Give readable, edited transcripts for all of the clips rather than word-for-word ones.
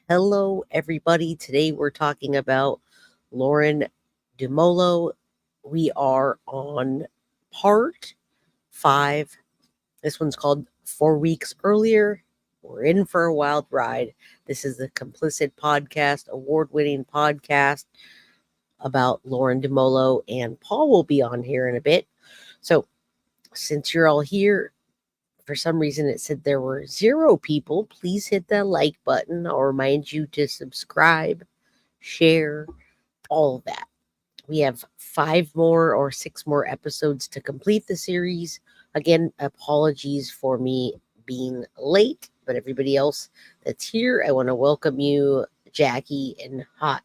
Hello, everybody. Today we're talking about Lauren Dumolo. We are on part 5. This one's called 4 Weeks Earlier. We're in for a wild ride. This is the Complicit podcast, award-winning podcast about Lauren Dumolo, and Paul will be on here in a bit. So, since you're all here, for some reason it said there were 0 people. Please hit that like button. I'll remind you to subscribe, share, all of that. We have 5 more or 6 more episodes to complete the series. Again, apologies for me being late, but everybody else that's here, I want to welcome you, Jackie and Hot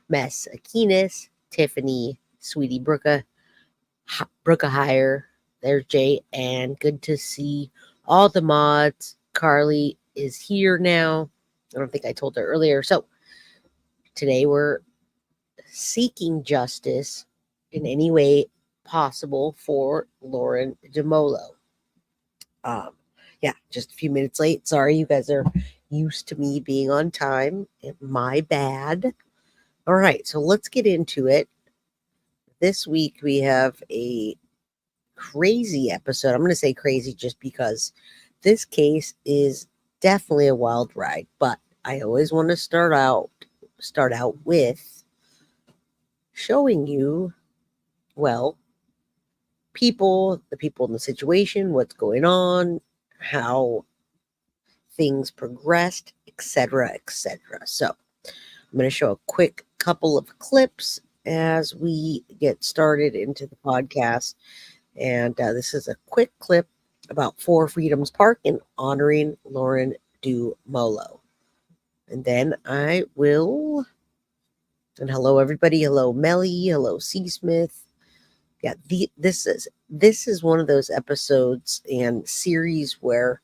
Mess Akinis, Tiffany, Sweetie Brooka, Brooka Hire. There's Jay, and good to see all the mods. Carly is here now. I don't think I told her earlier. So today we're seeking justice in any way possible for Lauren Dumolo. Just a few minutes late. Sorry, you guys are used to me being on time. My bad. All right, so let's get into it. This week we have a crazy episode. I'm going to say crazy just because this case is definitely a wild ride, but I always want to start out with showing you, well, the people in the situation, what's going on, how things progressed, etc., etc. So I'm going to show a quick couple of clips as we get started into the podcast. And this is a quick clip about 4 Freedoms Park and honoring Lauren Dumolo. And then I will. And hello, everybody. Hello, Melly. Hello, C. Smith. Yeah, this is one of those episodes and series where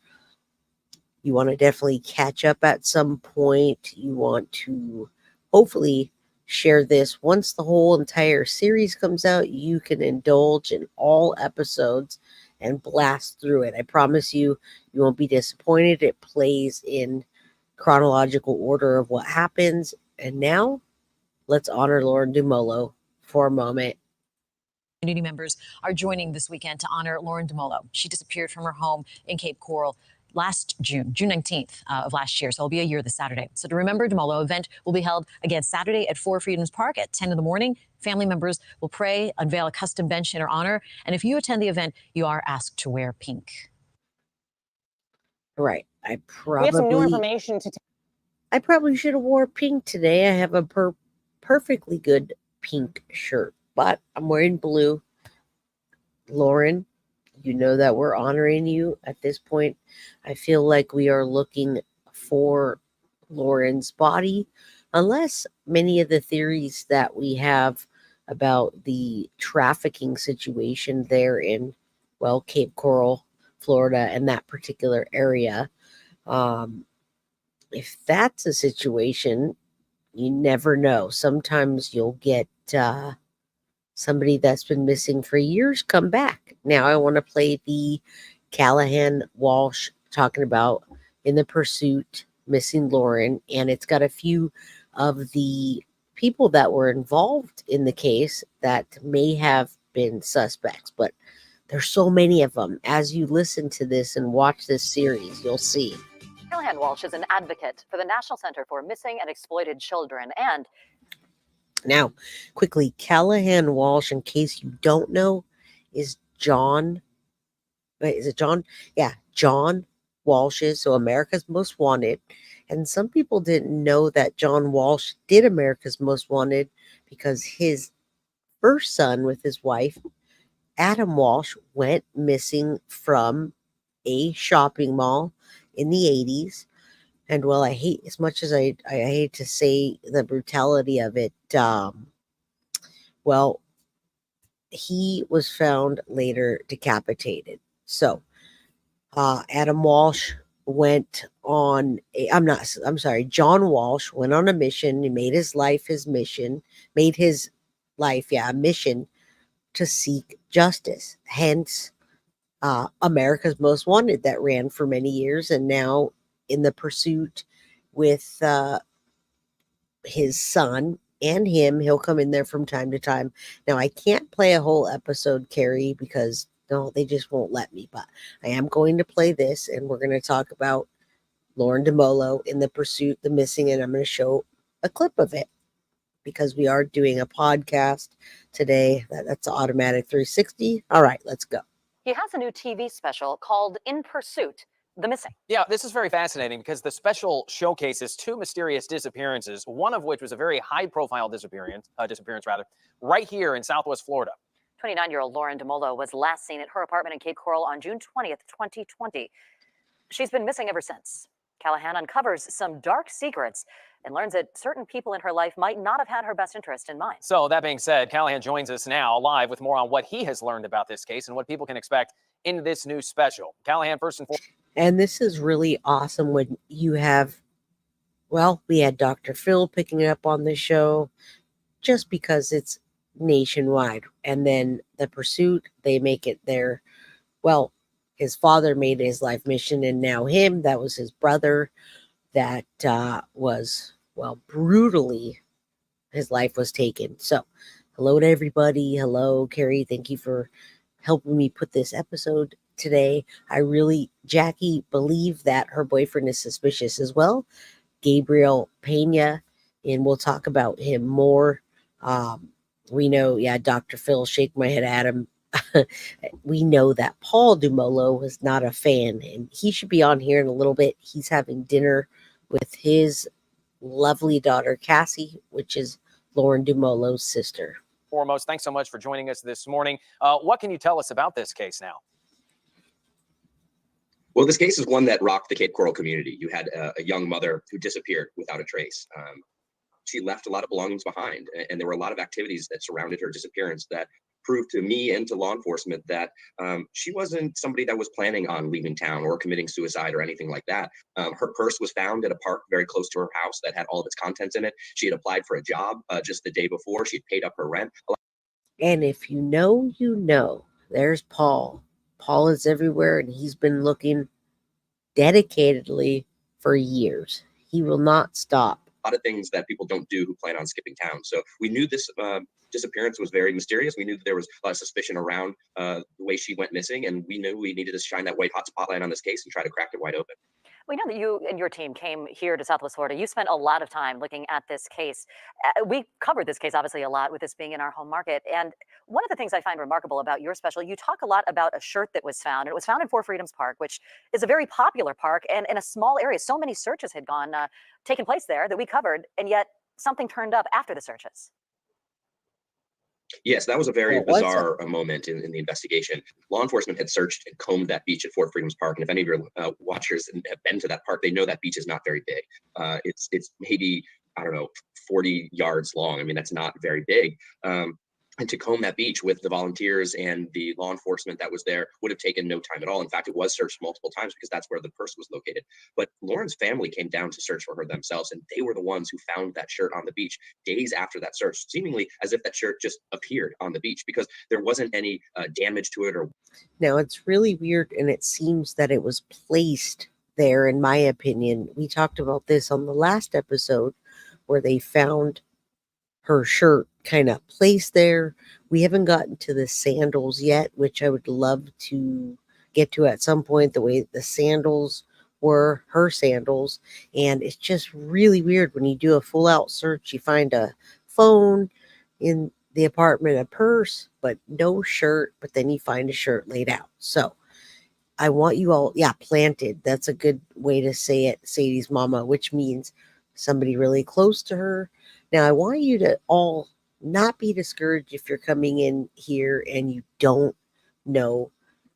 you want to definitely catch up at some point. You want to hopefully share this. Once the whole entire series comes out, you can indulge in all episodes and blast through it. I promise you, you won't be disappointed. It plays in chronological order of what happens. And now, let's honor Lauren Dumolo for a moment. Community members are joining this weekend to honor Lauren Dumolo. She disappeared from her home in Cape Coral last June 19th of last year. So it'll be a year this Saturday. So to remember Dumolo, event will be held again Saturday at 4 Freedoms Park at 10 in the morning. Family members will pray, unveil a custom bench in her honor. And if you attend the event, you are asked to wear pink. Right. We have some new information to I probably should have wore pink today. I have a perfectly good pink shirt, but I'm wearing blue. Lauren, you know that we're honoring you at this point. I feel like we are looking for Lauren's body, unless many of the theories that we have about the trafficking situation there in, well, Cape Coral, Florida, and that particular area. If that's a situation, you never know. Sometimes you'll get somebody that's been missing for years come back. Now I want to play the Callahan Walsh talking about In the Pursuit, Missing Lauren, and it's got a few of the people that were involved in the case that may have been suspects, but there's so many of them. As you listen to this and watch this series, you'll see. Callahan Walsh is an advocate for the National Center for Missing and Exploited Children. And now, quickly, Callahan Walsh, in case you don't know, is John. Wait, is it John? Yeah, John Walsh's, so America's Most Wanted. And some people didn't know that John Walsh did America's Most Wanted because his first son with his wife, Adam Walsh, went missing from a shopping mall in the 80s. And well, I hate, as much as I hate to say the brutality of it, well, he was found later decapitated. So Adam Walsh went on John Walsh went on a mission. He made his life a mission to seek justice. Hence, America's Most Wanted that ran for many years, and now In the Pursuit with his son and him. He'll come in there from time to time. Now, I can't play a whole episode, Carrie, because no, they just won't let me. But I am going to play this, and we're going to talk about Lauren Dumolo in The Pursuit, The Missing, and I'm going to show a clip of it because we are doing a podcast today. That's automatic 360. All right, let's go. He has a new TV special called In Pursuit, The Missing. Yeah, this is very fascinating because the special showcases two mysterious disappearances, one of which was a very high-profile disappearance, right here in Southwest Florida. 29-year-old Lauren Dumolo was last seen at her apartment in Cape Coral on June 20th, 2020. She's been missing ever since. Callahan uncovers some dark secrets and learns that certain people in her life might not have had her best interest in mind. So that being said, Callahan joins us now live with more on what he has learned about this case and what people can expect in this new special. Callahan, first and foremost. And this is really awesome when you have, well, we had Dr. Phil picking up on the show just because it's nationwide. And then The Pursuit, they make it their, well, his father made his life mission, and now him, that was his brother that was, well, brutally, his life was taken. So hello to everybody. Hello, Carrie. Thank you for helping me put this episode today. I really, Jackie, believe that her boyfriend is suspicious as well, Gabriel Pena, and we'll talk about him more. We know, yeah, Dr. Phil, shake my head at him. We know that Paul Dumolo was not a fan, and he should be on here in a little bit. He's having dinner with his lovely daughter, Cassie, which is Lauren Dumolo's sister. Foremost, thanks so much for joining us this morning. What can you tell us about this case now? Well, this case is one that rocked the Cape Coral community. You had a young mother who disappeared without a trace. She left a lot of belongings behind, and there were a lot of activities that surrounded her disappearance that proved to me and to law enforcement that she wasn't somebody that was planning on leaving town or committing suicide or anything like that. Her purse was found at a park very close to her house that had all of its contents in it. She had applied for a job just the day before. She'd paid up her rent. And if you know, you know. There's Paul. Paul is everywhere, and he's been looking dedicatedly for years. He will not stop. A lot of things that people don't do who plan on skipping town. So we knew this disappearance was very mysterious. We knew that there was a lot of suspicion around the way she went missing, and we knew we needed to shine that white hot spotlight on this case and try to crack it wide open. We know that you and your team came here to Southwest Florida. You spent a lot of time looking at this case. We covered this case, obviously, a lot with this being in our home market. And one of the things I find remarkable about your special, you talk a lot about a shirt that was found. It was found in Four Freedoms Park, which is a very popular park and in a small area. So many searches had taken place there that we covered, and yet something turned up after the searches. Yes, that was a very bizarre moment in the investigation. Law enforcement had searched and combed that beach at Fort Freedom's Park, and if any of your watchers have been to that park, they know that beach is not very big. It's maybe, I don't know, 40 yards long. I mean, that's not very big. And to comb that beach with the volunteers and the law enforcement that was there would have taken no time at all. In fact, it was searched multiple times because that's where the purse was located. But Lauren's family came down to search for her themselves, and they were the ones who found that shirt on the beach days after that search, seemingly as if that shirt just appeared on the beach because there wasn't any damage to it. Now, it's really weird, and it seems that it was placed there, in my opinion. We talked about this on the last episode where they found her shirt kind of placed there. We haven't gotten to the sandals yet, which I would love to get to at some point, the way the sandals were her sandals. And it's just really weird when you do a full out search, you find a phone in the apartment, a purse, but no shirt, but then you find a shirt laid out. So I want you all, planted. That's a good way to say it, Sadie's mama, which means somebody really close to her. Now, I want you to all not be discouraged if you're coming in here and you don't know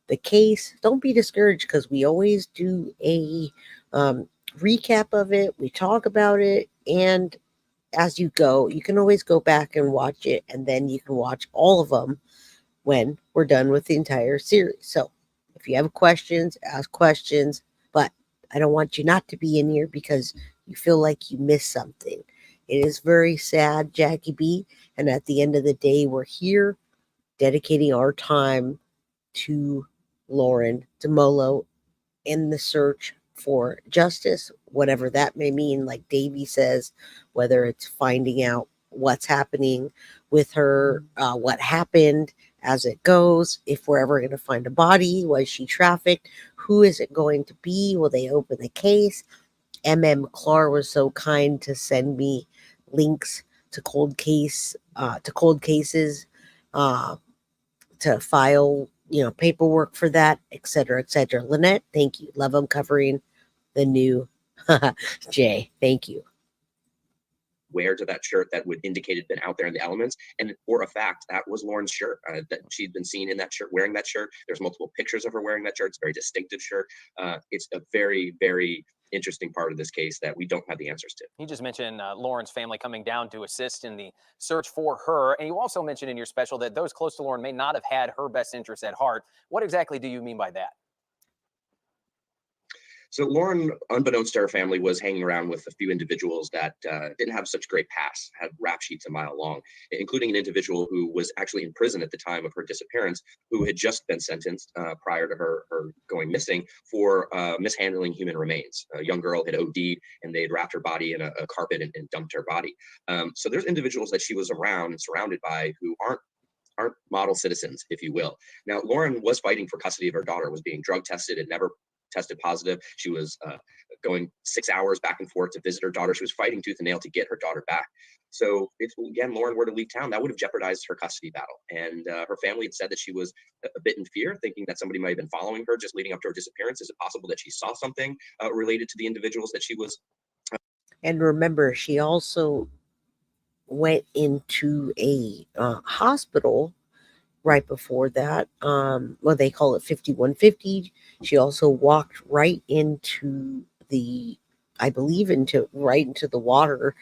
the case. Don't be discouraged because we always do a recap of it. We talk about it. And as you go, you can always go back and watch it. And then you can watch all of them when we're done with the entire series. So if you have questions, ask questions. But I don't want you not to be in here because you feel like you missed something. It is very sad, Jackie B. And at the end of the day, we're here dedicating our time to Lauren Dumolo in the search for justice, whatever that may mean. Like Davy says, whether it's finding out what's happening with her, what happened as it goes, if we're ever going to find a body, was she trafficked, who is it going to be, will they open the case? McClure was so kind to send me links to cold cases, to file, paperwork for that, et cetera, et cetera. Lynette, thank you. Love them covering the new Jay. Thank you. Wear to that shirt that would indicate it'd been out there in the elements. And for a fact, that was Lauren's shirt, that she'd been seen in that shirt, wearing that shirt. There's multiple pictures of her wearing that shirt. It's a very distinctive shirt. It's a very, very interesting part of this case that we don't have the answers to. You just mentioned Lauren's family coming down to assist in the search for her. And you also mentioned in your special that those close to Lauren may not have had her best interests at heart. What exactly do you mean by that? So Lauren, unbeknownst to her family, was hanging around with a few individuals that didn't have such great past, had rap sheets a mile long, including an individual who was actually in prison at the time of her disappearance, who had just been sentenced prior to her going missing for mishandling human remains. A young girl had OD'd and they'd wrapped her body in a carpet and dumped her body. So there's individuals that she was around and surrounded by who aren't model citizens, if you will. Now, Lauren was fighting for custody of her daughter, was being drug tested and never tested positive. She was going 6 hours back and forth to visit her daughter. She was fighting tooth and nail to get her daughter back. So if, again, Lauren were to leave town, that would have jeopardized her custody battle. And her family had said that she was a bit in fear, thinking that somebody might have been following her just leading up to her disappearance. Is it possible that she saw something related to the individuals that she was? And remember, she also went into a hospital right before that. Well, they call it 5150. She also walked right into right into the water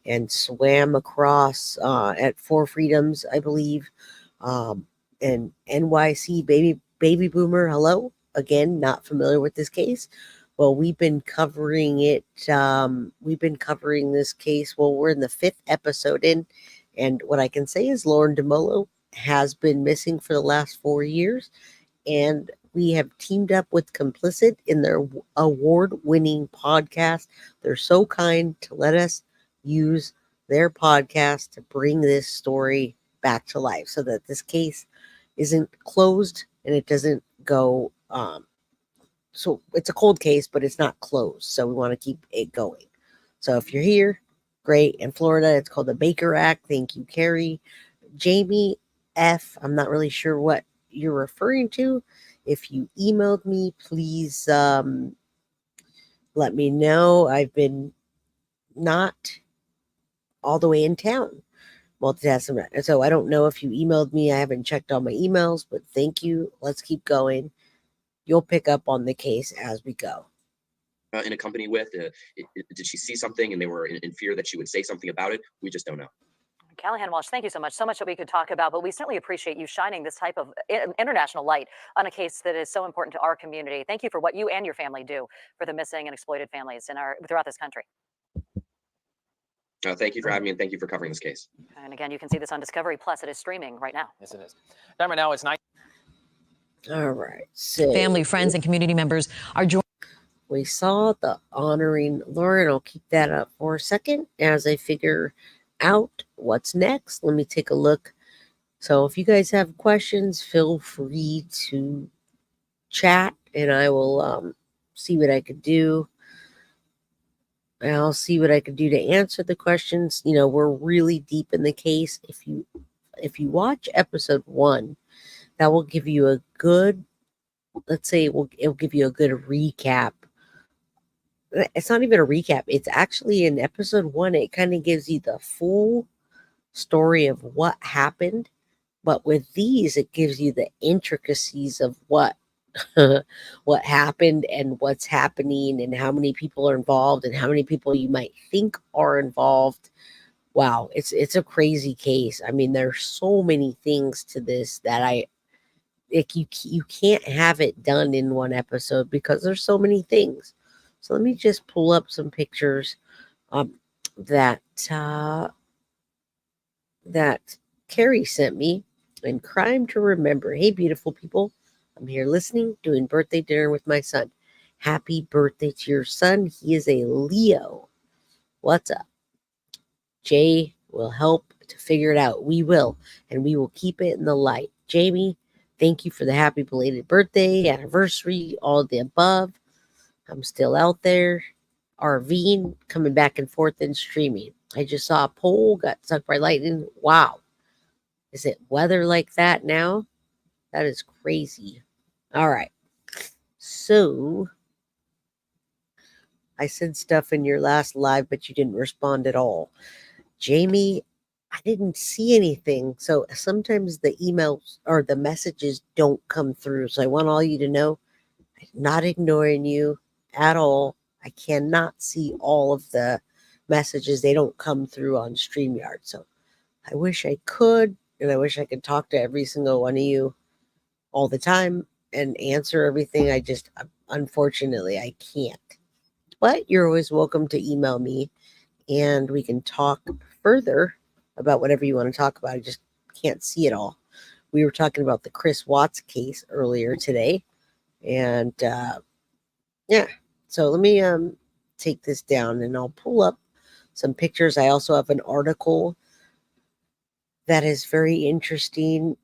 and swam across at Four Freedoms, I believe. And NYC baby boomer, hello. Again, not familiar with this case. Well, we've been covering it. We've been covering this case. Well, we're in the 5th episode in. And what I can say is Lauren Dumolo has been missing for the last 4 years. And we have teamed up with Complicit in their award-winning podcast. They're so kind to let us use their podcast to bring this story back to life so that this case isn't closed and it doesn't go... So it's a cold case, but it's not closed. So we want to keep it going. So if you're here, great. In Florida, it's called the Baker Act. Thank you, Carrie. Jamie F., I'm not really sure what you're referring to. If you emailed me, please let me know. I've been not all the way in town. Multitasking. So I don't know if you emailed me. I haven't checked all my emails, but thank you. Let's keep going. You'll pick up on the case as we go. In a company with, did she see something and they were in fear that she would say something about it? We just don't know. Callahan Walsh, thank you so much. So much that we could talk about, but we certainly appreciate you shining this type of international light on a case that is so important to our community. Thank you for what you and your family do for the missing and exploited families throughout this country. Thank you for having me, and thank you for covering this case. And again, you can see this on Discovery Plus. It is streaming right now. Yes, it is. Time right now is 9. All right. So Family, friends, and community members are joining. we saw the honoring Lauren. I'll keep that up for a second as I figure out what's next. Let me take a look. So if you guys have questions, feel free to chat and I will see what I could do. I'll see what I could do to answer the questions. You know, we're really deep in the case. If you watch episode 1, that will give you a good, let's say it'll give you a good recap. It's not even a recap. It's actually in episode 1. It kind of gives you the full story of what happened. But with these, it gives you the intricacies of what happened and what's happening and how many people are involved and how many people you might think are involved. Wow, it's a crazy case. I mean, there's so many things to this that you can't have it done in one episode because there's so many things. So let me just pull up some pictures that Carrie sent me. And Crime to Remember. Hey, beautiful people. I'm here listening, doing birthday dinner with my son. Happy birthday to your son. He is a Leo. What's up? Jay will help to figure it out. We will, and we will keep it in the light. Jamie, thank you for the happy belated birthday, anniversary, all of the above. I'm still out there. RVing, coming back and forth and streaming. I just saw a pole got struck by lightning. Wow. Is it weather like that now? That is crazy. All right. So I said stuff in your last live, but you didn't respond at all. Jamie, I didn't see anything. So sometimes the emails or the messages don't come through. So I want all you to know I'm not ignoring you at all. I cannot see all of the messages. They don't come through on StreamYard. So I wish I could, and I wish I could talk to every single one of you all the time and answer everything. Unfortunately, I can't. But you're always welcome to email me and we can talk further about whatever you want to talk about. I just can't see it all. We were talking about the Chris Watts case earlier today. And yeah, so let me take this down and I'll pull up some pictures. I also have an article that is very interesting.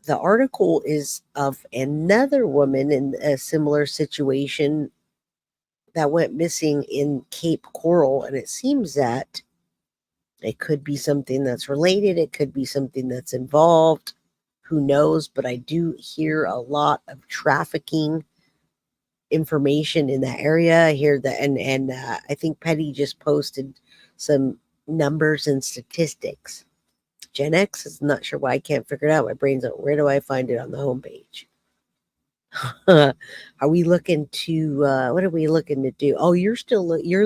The article is of another woman in a similar situation that went missing in Cape Coral, and it seems that it could be something that's related. It could be something that's involved. Who knows? But I do hear a lot of trafficking information in that area. I hear that, and I think Petty just posted some numbers and statistics. Gen X is not sure why I can't figure it out. My brain's like, where do I find it on the homepage? Are we looking to what are we looking to do? Oh, you're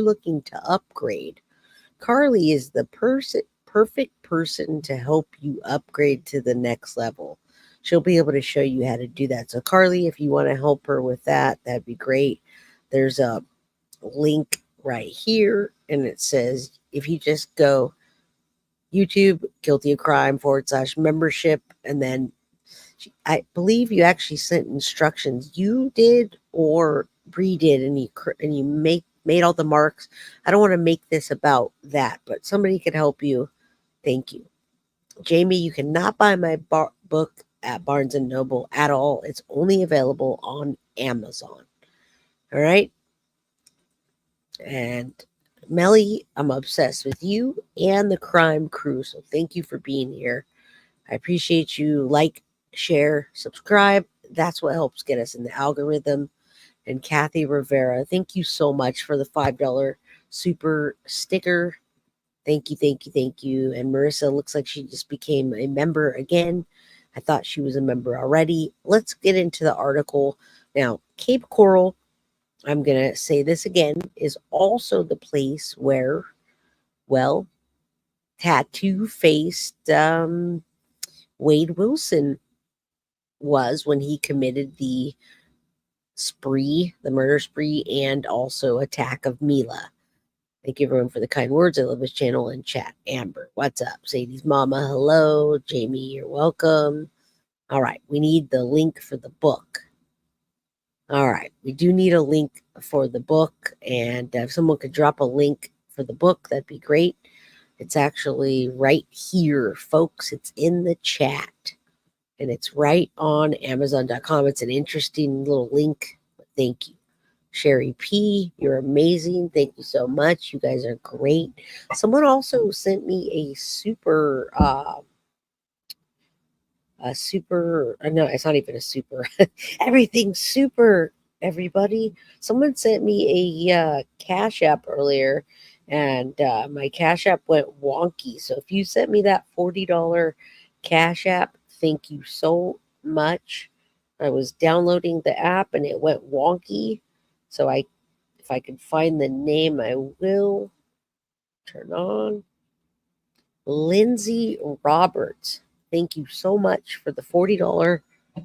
looking to upgrade. Carly is the perfect person to help you upgrade to the next level. She'll be able to show you how to do that. So Carly, if you want to help her with that, that'd be great. There's a link right here, and it says if you just go YouTube guilty of crime / membership, and then I believe you actually sent instructions. You did or Bree did, and you made all the marks. I don't want to make this about that, but somebody could help you. Thank you, Jamie. You cannot buy my book at Barnes and Noble at all. It's only available on Amazon. All right, and Melly, I'm obsessed with you and the crime crew. So thank you for being here. I appreciate you. Like, share, subscribe. That's what helps get us in the algorithm. And Kathy Rivera, thank you so much for the $5 super sticker. Thank you, thank you, thank you. And Marissa looks like she just became a member again. I thought she was a member already. Let's get into the article. Now, Cape Coral, I'm going to say this again, is also the place where, well, tattoo-faced Wade Wilson was when he committed the murder spree, and also attack of Mila. Thank you everyone for the kind words. I love this channel and chat. Amber, what's up? Sadie's mama, hello. Jamie, you're welcome. All right, we need the link for the book. All right, we do need a link for the book, and if someone could drop a link for the book, that'd be great. It's actually right here, folks. It's in the chat. And it's right on Amazon.com. It's an interesting little link. But thank you. Sherry P., you're amazing. Thank you so much. You guys are great. Someone also sent me a super, no, it's not even a super. Everything's super, everybody. Someone sent me a Cash App earlier, and my Cash App went wonky. So if you sent me that $40 Cash App, thank you so much. I was downloading the app and it went wonky. So if I can find the name, I will. Turn on. Lindsay Roberts. Thank you so much for the $40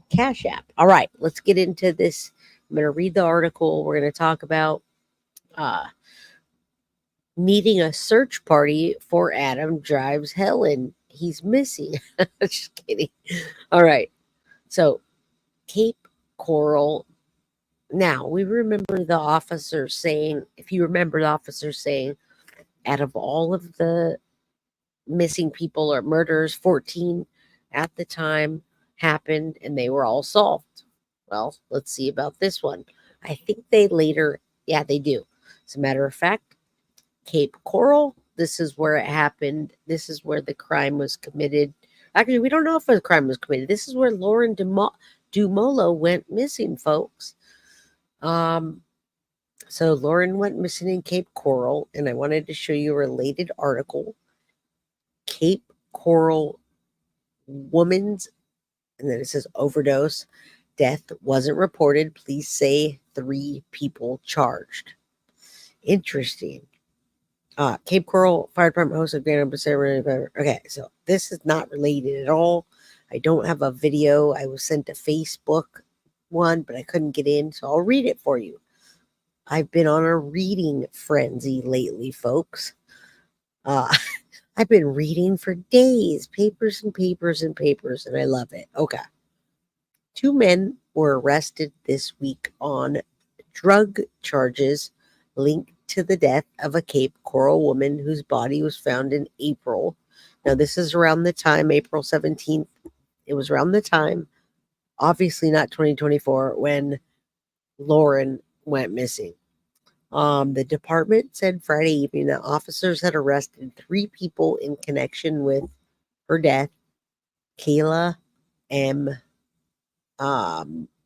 Cash App. All right, let's get into this. I'm going to read the article. We're going to talk about needing a search party for Adam drives Helen. He's missing. Just kidding. All right. So Cape Coral Now, we remember the officer saying, if you remember the officer saying, out of all of the missing people or murders, 14 at the time happened and they were all solved. Well, let's see about this one. I think they later, yeah, they do. As a matter of fact, Cape Coral, this is where it happened. This is where the crime was committed. Actually, we don't know if the crime was committed. This is where Lauren Dumolo went missing, folks. So Lauren went missing in Cape Coral, and I wanted to show you a related article. Cape Coral woman's, and then it says overdose. Death wasn't reported. Please say 3 people charged. Interesting. Cape Coral Fire Department hosts a grand opening ceremony. Okay, so this is not related at all. I don't have a video. I was sent a Facebook one, but I couldn't get in, so I'll read it for you. I've been on a reading frenzy lately, folks. I've been reading for days, papers and papers and papers, and I love it. Okay. 2 men were arrested this week on drug charges linked to the death of a Cape Coral woman whose body was found in April. Now, this is around the time, April 17th. It was around the time, obviously not 2024, when Lauren went missing. The department said Friday evening that officers had arrested 3 people in connection with her death. Kayla M.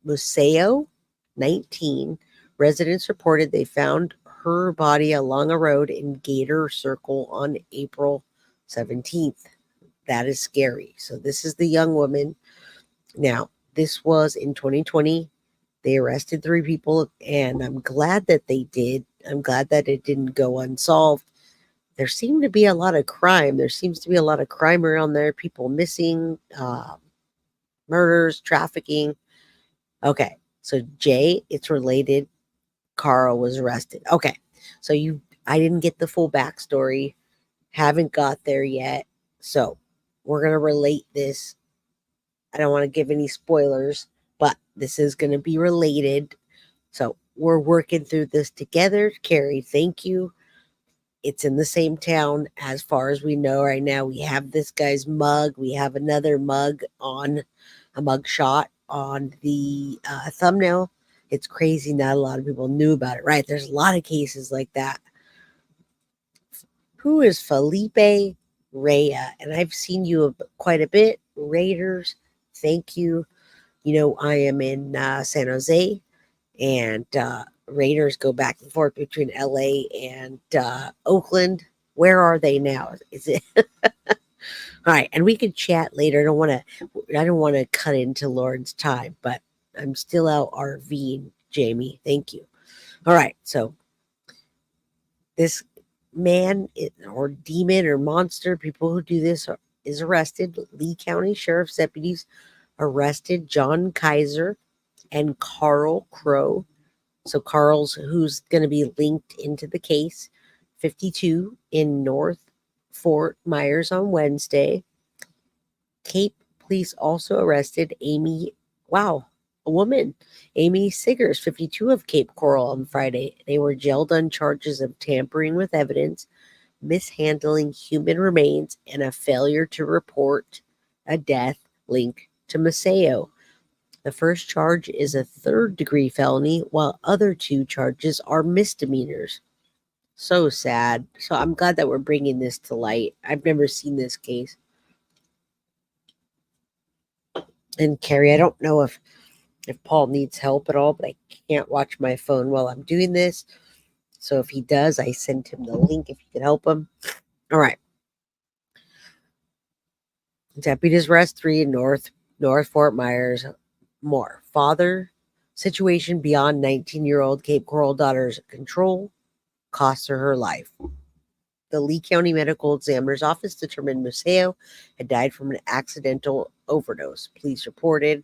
Museo, 19. Residents reported they found her body along a road in Gator Circle on April 17th. That is scary. So this is the young woman. Now, this was in 2020. They arrested 3 people, and I'm glad that they did. I'm glad that it didn't go unsolved. There seemed to be a lot of crime. There seems to be a lot of crime around there. People missing, murders, trafficking. Okay, so Jay, it's related. Carl was arrested. Okay, so I didn't get the full backstory. Haven't got there yet. So we're going to relate this. I don't want to give any spoilers, but this is going to be related. So we're working through this together. Carrie, thank you. It's in the same town as far as we know right now. We have this guy's mug. We have another mug on a mug shot on the thumbnail. It's crazy. Not a lot of people knew about it, right? There's a lot of cases like that. Who is Felipe Rea? And I've seen you quite a bit. Raiders, thank you. You know, I am in San Jose, and Raiders go back and forth between LA and Oakland. Where are they now? Is it all right? And we could chat later. I don't want to cut into Lauren's time, but I'm still out RVing, Jamie. Thank you. All right, so this man or demon or monster, people who do this, is arrested. Lee County Sheriff's deputies arrested John Kaiser and Carl Crow. So Carl's who's going to be linked into the case. 52 in North Fort Myers on Wednesday. Cape police also arrested Amy, a woman, Amy Siggers, 52 of Cape Coral on Friday. They were jailed on charges of tampering with evidence, mishandling human remains, and a failure to report a death linked to Maceo. The first charge is a 3rd-degree felony, while other 2 charges are misdemeanors. So sad. So I'm glad that we're bringing this to light. I've never seen this case. And Carrie, I don't know if Paul needs help at all, but I can't watch my phone while I'm doing this. So if he does, I send him the link if you can help him. All right. Deputies arrest 3 in North Fort Myers. More. Father situation beyond 19-year-old Cape Coral daughter's control costs her life. The Lee County Medical Examiner's Office determined Maceo had died from an accidental overdose. Police reported.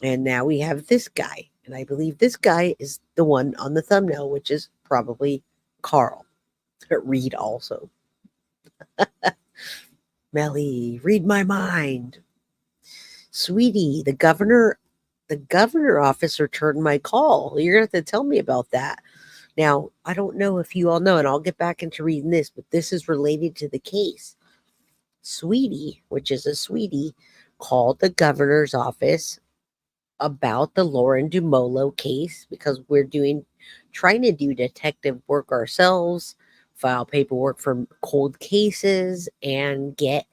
And now we have this guy. And I believe this guy is the one on the thumbnail, which is probably Carl. Read also. Melly, read my mind. Sweetie, the the governor office returned my call. You're going to have to tell me about that. Now, I don't know if you all know, and I'll get back into reading this, but this is related to the case. Sweetie, which is a sweetie, called the governor's office about the Lauren Dumolo case because we're trying to do detective work ourselves, file paperwork for cold cases, and get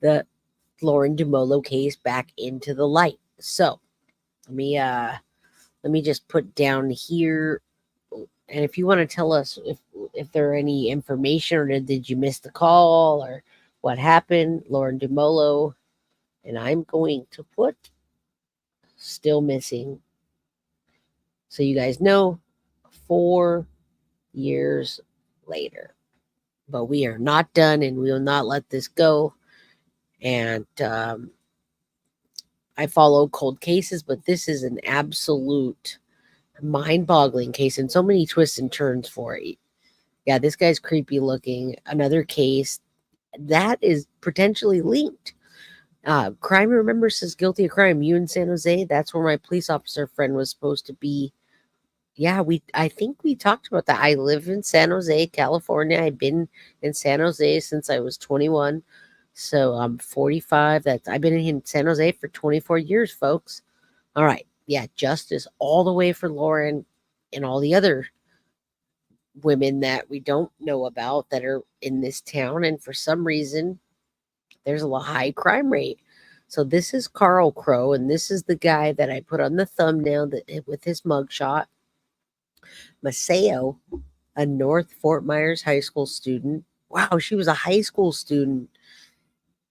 the Lauren Dumolo case back into the light. So let me just put down here, and if you want to tell us if there are any information, or did you miss the call, or what happened, Lauren Dumolo, and I'm going to put still missing, so you guys know, 4 years later. But we are not done, and we will not let this go. And I follow cold cases, but this is an absolute mind-boggling case, and so many twists and turns for it. Yeah, this guy's creepy looking. Another case that is potentially linked. Crime Remember says guilty of crime. You in San Jose? That's where my police officer friend was supposed to be. Yeah, I think we talked about that. I live in San Jose, California. I've been in San Jose since I was 21. So I'm 45. I've been in San Jose for 24 years, folks. All right. Yeah, justice all the way for Lauren and all the other women that we don't know about that are in this town. And for some reason, there's a high crime rate. So this is Carl Crow, and this is the guy that I put on the thumbnail with his mugshot. Maceo, a North Fort Myers High School student. Wow, she was a high school student.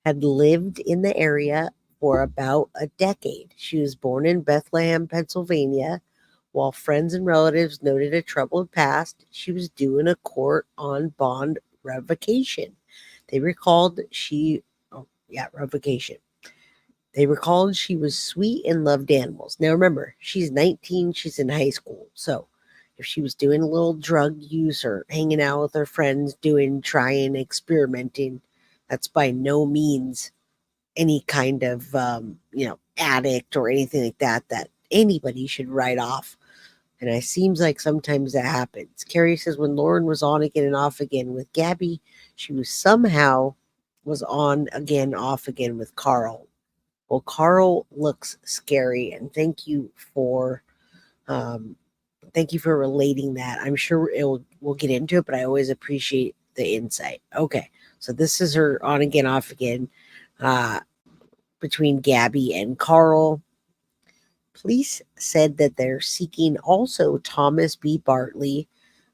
Had lived in the area for about a decade. She was born in Bethlehem, Pennsylvania. While friends and relatives noted a troubled past, she was due in a court on bond revocation. They recalled revocation. They recalled she was sweet and loved animals. Now remember, she's 19, she's in high school. So if she was doing a little drug use or hanging out with her friends, trying, experimenting, that's by no means any kind of, addict or anything like that anybody should write off. And it seems like sometimes that happens. Carrie says when Lauren was on again and off again with Gabby, she was on again, off again with Carl. Well, Carl looks scary, and thank you for relating that. I'm sure we'll get into it, but I always appreciate the insight. Okay, so this is her on again, off again between Gabby and Carl. Police said that they're seeking also Thomas B. Bartley,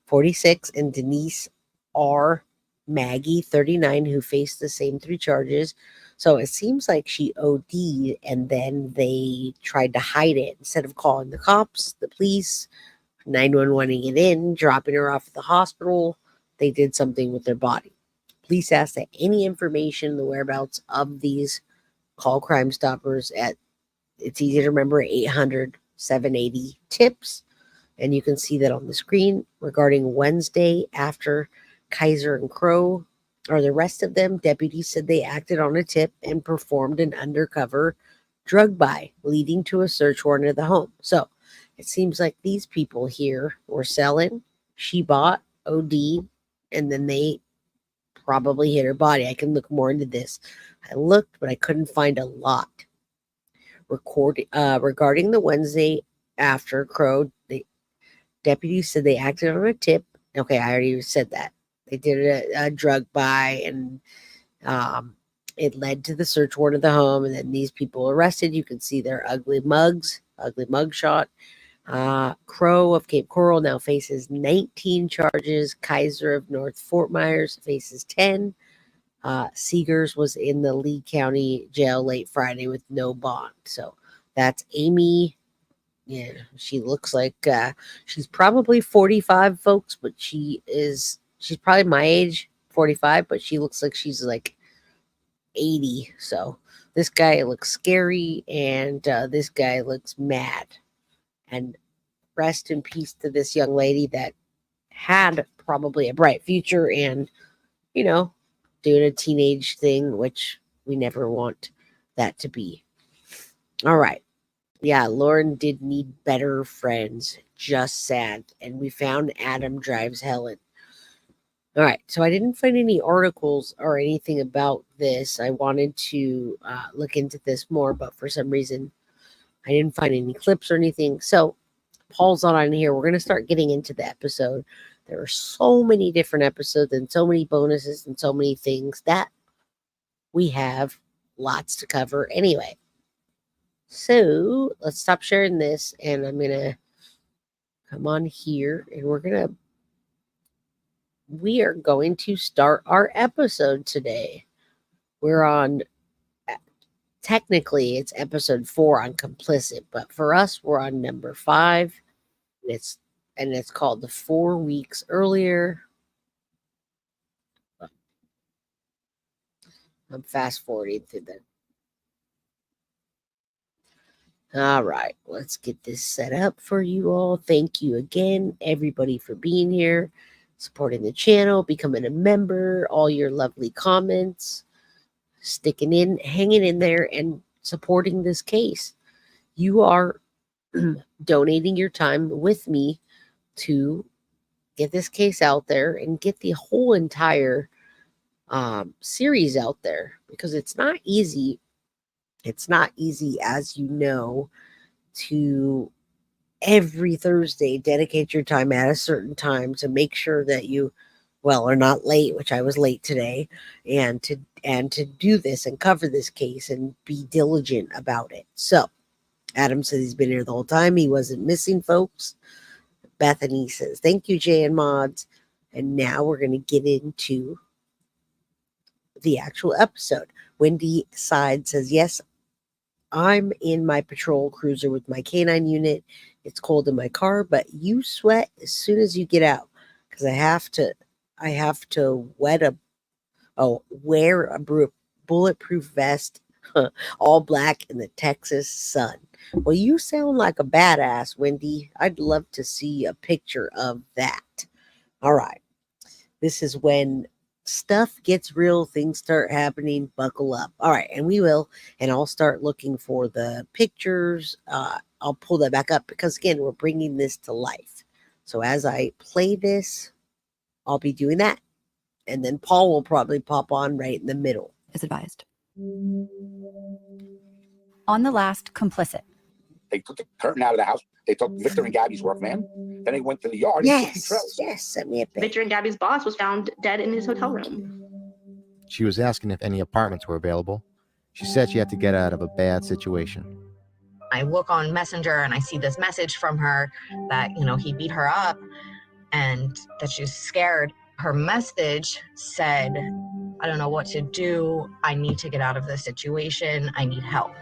46, and Denise R. Maggie, 39, who faced the same 3 charges. So it seems like she OD'd, and then they tried to hide it. Instead of calling the cops, the police, 911ing it in, dropping her off at the hospital, they did something with their body. Police asked that any information, the whereabouts of these, call Crime Stoppers at, it's easy to remember, 800-780-TIPS. And you can see that on the screen. Regarding Wednesday, after Kaiser and Crow, or the rest of them, deputies said they acted on a tip and performed an undercover drug buy, leading to a search warrant of the home. So it seems like these people here were selling. She bought, OD, and then they probably hit her body. I can look more into this. I looked, but I couldn't find a lot. Regarding the Wednesday after Crow, the deputies said they acted on a tip. Okay, I already said that. They did a drug buy, and it led to the search warrant of the home, and then these people arrested. You can see their ugly mugshot. Crow of Cape Coral now faces 19 charges. Kaiser of North Fort Myers faces 10. Seegers was in the Lee County Jail late Friday with no bond. So that's Amy. Yeah, she looks like she's probably 45, folks, but she's probably my age, 45, but she looks like she's like 80. So this guy looks scary, and this guy looks mad. And rest in peace to this young lady that had probably a bright future and, doing a teenage thing, which we never want that to be. All right. Yeah, Lauren did need better friends. Just sad. And we found Adam drives Helen. All right. So I didn't find any articles or anything about this. I wanted to look into this more, but for some reason I didn't find any clips or anything. So Paul's not on here. We're going to start getting into the episode. There are so many different episodes and so many bonuses and so many things that we have lots to cover anyway. So let's stop sharing this, and I'm going to come on here, and we are going to start our episode today. We're on, technically it's episode 4 on Complicit, but for us, we're on number 5, and it's called The 4 Weeks Earlier. I'm fast forwarding through that. All right, let's get this set up for you all. Thank you again, everybody, for being here, supporting the channel, becoming a member, all your lovely comments, sticking in, hanging in there, and supporting this case. You are donating your time with me to get this case out there and get the whole entire series out there, because it's not easy. It's not easy, as you know, to every Thursday dedicate your time at a certain time to make sure that you, well, are not late, which I was late today, and to do this and cover this case and be diligent about it. So Adam says he's been here the whole time. He wasn't missing, folks. Bethany says, thank you, Jay and Mods. And now we're going to get into the actual episode. Wendy Side says, yes, I'm in my patrol cruiser with my canine unit. It's cold in my car, but you sweat as soon as you get out, because I have to wear a bulletproof vest, all black in the Texas sun. Well, you sound like a badass, Wendy. I'd love to see a picture of that. All right. This is when stuff gets real, things start happening. Buckle up. All right, and we will, and I'll start looking for the pictures. I'll pull that back up, because again, we're bringing this to life. So as I play this, I'll be doing that, and then Paul will probably pop on right in the middle. As advised. On the last Complicit. They took the curtain out of the house. They took Victor and Gabby's work van. Then they went to the yard. Yes, send me a pic. Victor and Gabby's boss was found dead in his hotel room. She was asking if any apartments were available. She said she had to get out of a bad situation. I look on Messenger and I see this message from her that, he beat her up and that she's scared. Her message said, I don't know what to do. I need to get out of this situation. I need help.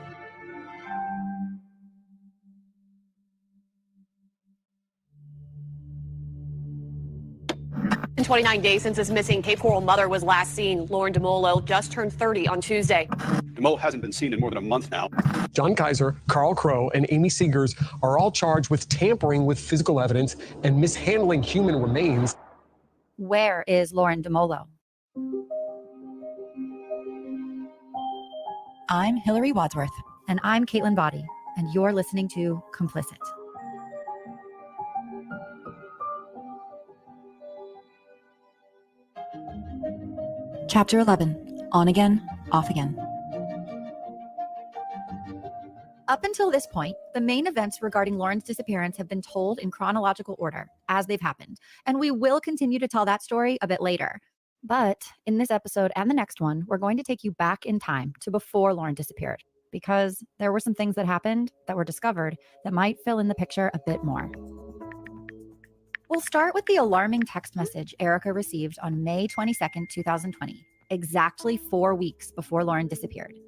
In 29 days since his missing Cape Coral mother was last seen, Lauren Dumolo just turned 30 on Tuesday. Dumolo hasn't been seen in more than a month now. John Kaiser, Carl Crow, and Amy Seegers are all charged with tampering with physical evidence and mishandling human remains. Where is Lauren Dumolo? I'm Hillary Wadsworth. And I'm Caitlin Body. And you're listening to Complicit. Chapter 11. On again, off again. Up until this point, the main events regarding Lauren's disappearance have been told in chronological order as they've happened, and we will continue to tell that story a bit later. But in this episode and the next one, we're going to take you back in time to before Lauren disappeared, because there were some things that happened that were discovered that might fill in the picture a bit more. We'll start with the alarming text message Erica received on May 22nd, 2020, exactly 4 weeks before Lauren disappeared.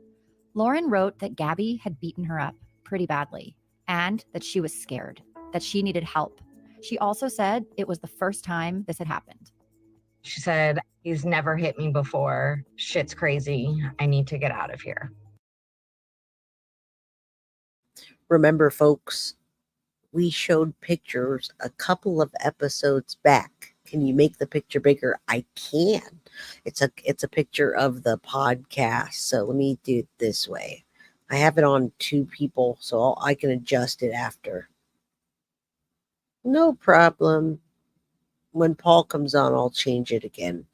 Lauren wrote that Gabby had beaten her up pretty badly and that she was scared, that she needed help. She also said it was the first time this had happened. She said, he's never hit me before. Shit's crazy. I need to get out of here. Remember, folks, we showed pictures a couple of episodes back. Can you make the picture bigger? I can. It's a picture of the podcast. So let me do it this way. I have it on 2 people, so I can adjust it after. No problem. When Paul comes on, I'll change it again.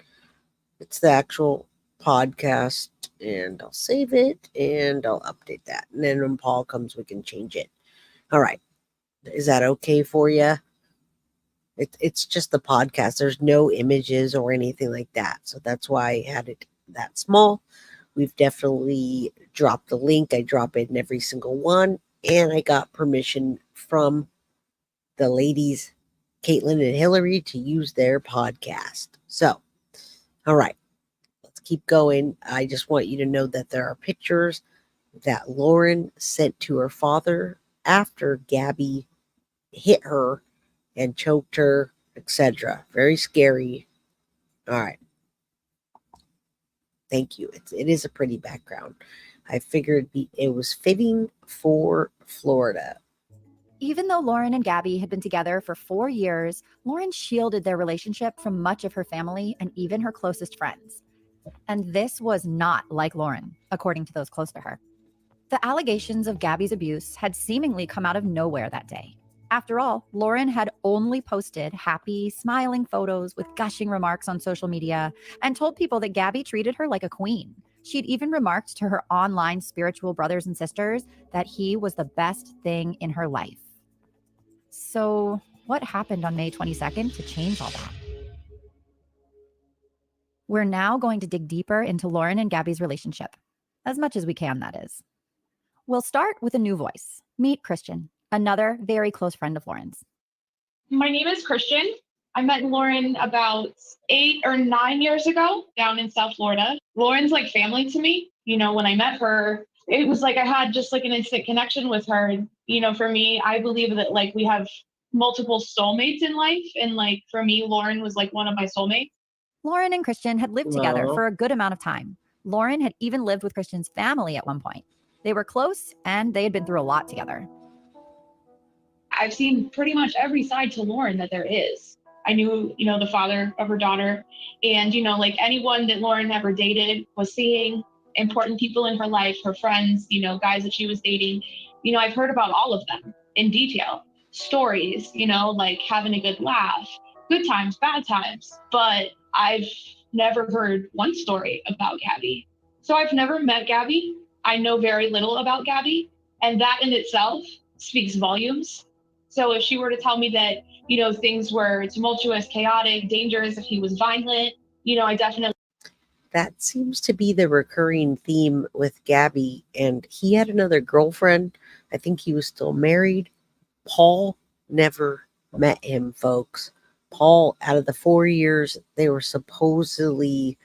It's the actual podcast, and I'll save it, and I'll update that. And then when Paul comes, we can change it. All right. Is that okay for you? It's just the podcast. There's no images or anything like that. So that's why I had it that small. We've definitely dropped the link. I drop it in every single one. And I got permission from the ladies, Caitlin and Hillary, to use their podcast. So, all right, let's keep going. I just want you to know that there are pictures that Lauren sent to her father after Gabby hit her and choked her, etc. Very scary. All right. Thank you. It is a pretty background. I figured it was fitting for Florida. Even though Lauren and Gabby had been together for 4 years, Lauren shielded their relationship from much of her family and even her closest friends. And this was not like Lauren, according to those close to her. The allegations of Gabby's abuse had seemingly come out of nowhere that day. After all, Lauren had only posted happy, smiling photos with gushing remarks on social media and told people that Gabby treated her like a queen. She'd even remarked to her online spiritual brothers and sisters that he was the best thing in her life. So, what happened on May 22nd to change all that? We're now going to dig deeper into Lauren and Gabby's relationship. As much as we can, that is. We'll start with a new voice. Meet Christian, another very close friend of Lauren's. My name is Christian. I met Lauren about 8 or 9 years ago down in South Florida. Lauren's like family to me. You know, when I met her, it was like I had just like an instant connection with her. You know, for me, I believe that like we have multiple soulmates in life. And like for me, Lauren was like one of my soulmates. Lauren and Christian had lived together for a good amount of time. Lauren had even lived with Christian's family at one point. They were close and they had been through a lot together. I've seen pretty much every side to Lauren that there is. I knew, you know, the father of her daughter, and, you know, like anyone that Lauren ever dated was seeing, important people in her life, her friends, you know, guys that she was dating. You know, I've heard about all of them in detail. Stories, you know, like having a good laugh, good times, bad times. But I've never heard one story about Gabby. So I've never met Gabby. I know very little about Gabby, and that in itself speaks volumes. So if she were to tell me that, you know, things were tumultuous, chaotic, dangerous, if he was violent, you know, I definitely. That seems to be the recurring theme with Gabby. And he had another girlfriend. I think he was still married. Paul never met him, folks. Paul, out of the 4 years, they were supposedly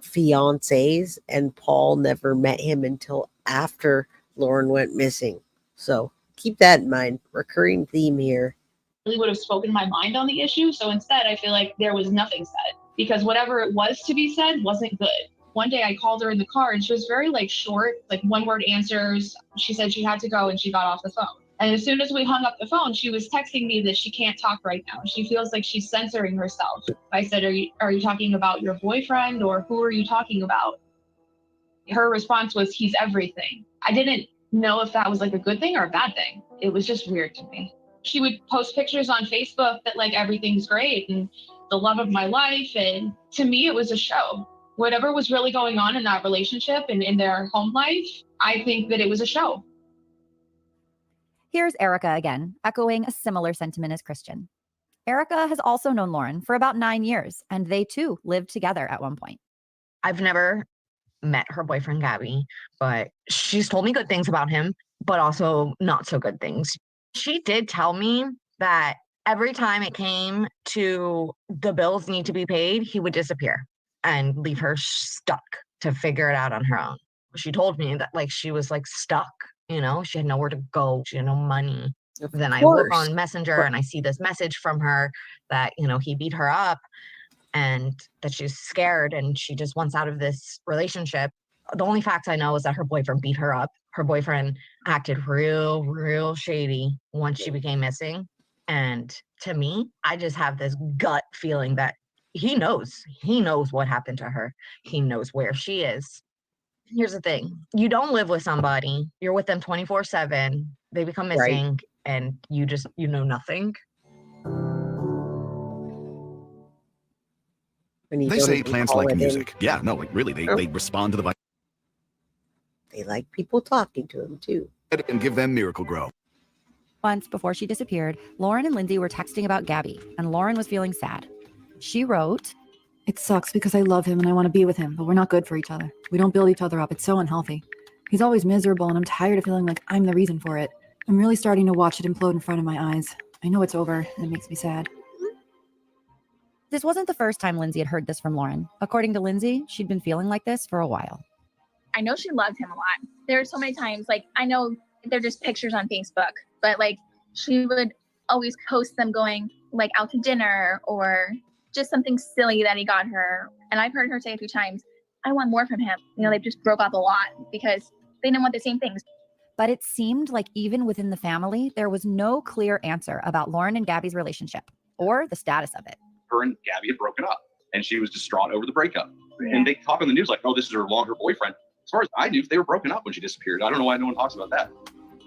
fiancés, and Paul never met him until after Lauren went missing. So keep that in mind. Recurring theme here. Really would have spoken my mind on the issue. So instead, I feel like there was nothing said because whatever it was to be said wasn't good. One day I called her in the car and she was very like short, like one word answers. She said she had to go and she got off the phone. And as soon as we hung up the phone, she was texting me that she can't talk right now. She feels like she's censoring herself. I said, are you talking about your boyfriend or who are you talking about? Her response was, he's everything. I didn't know if that was like a good thing or a bad thing. It was just weird to me. She would post pictures on Facebook that like everything's great and the love of my life. And to me, it was a show. Whatever was really going on in that relationship and in their home life, I think that it was a show. Here's Erica again, echoing a similar sentiment as Christian. Erica has also known Lauren for about 9 years, and they too lived together at one point. I've never met her boyfriend, Gabby, but she's told me good things about him, but also not so good things. She did tell me that every time it came to the bills need to be paid, he would disappear and leave her stuck to figure it out on her own. She told me that like she was like stuck, you know, she had nowhere to go, she had no money. Then I look on Messenger and I see this message from her that, you know, he beat her up and that she's scared and she just wants out of this relationship. The only facts I know is that her boyfriend beat her up. Her boyfriend acted real shady once she became missing. And to me, I just have this gut feeling that he knows what happened to her. He knows where she is. Here's the thing. You don't live with somebody. You're with them 24/7. They become missing and you know nothing. They say plants like music. Yeah, no, like really, they respond to the They like people talking to them too. and give them Miracle Grow. Once before she disappeared, Lauren and Lindsay were texting about Gabby, and Lauren was feeling sad. She wrote, "It sucks because I love him and I want to be with him, but we're not good for each other. We don't build each other up. It's so unhealthy. He's always miserable and I'm tired of feeling like I'm the reason for it. I'm really starting to watch it implode in front of my eyes. I know it's over and it makes me sad." This wasn't the first time Lindsay had heard this from Lauren. According to Lindsay, she'd been feeling like this for a while. I know she loved him a lot. There are so many times, like, I know they're just pictures on Facebook, but like she would always post them going like out to dinner or just something silly that he got her. And I've heard her say a few times, I want more from him. You know, they just broke up a lot because they didn't want the same things. But it seemed like even within the family, there was no clear answer about Lauren and Gabby's relationship or the status of it. Her and Gabby had broken up, and she was distraught over the breakup. And they talk on the news like, oh, this is her longer boyfriend. As far as I knew, they were broken up when she disappeared. I don't know why no one talks about that.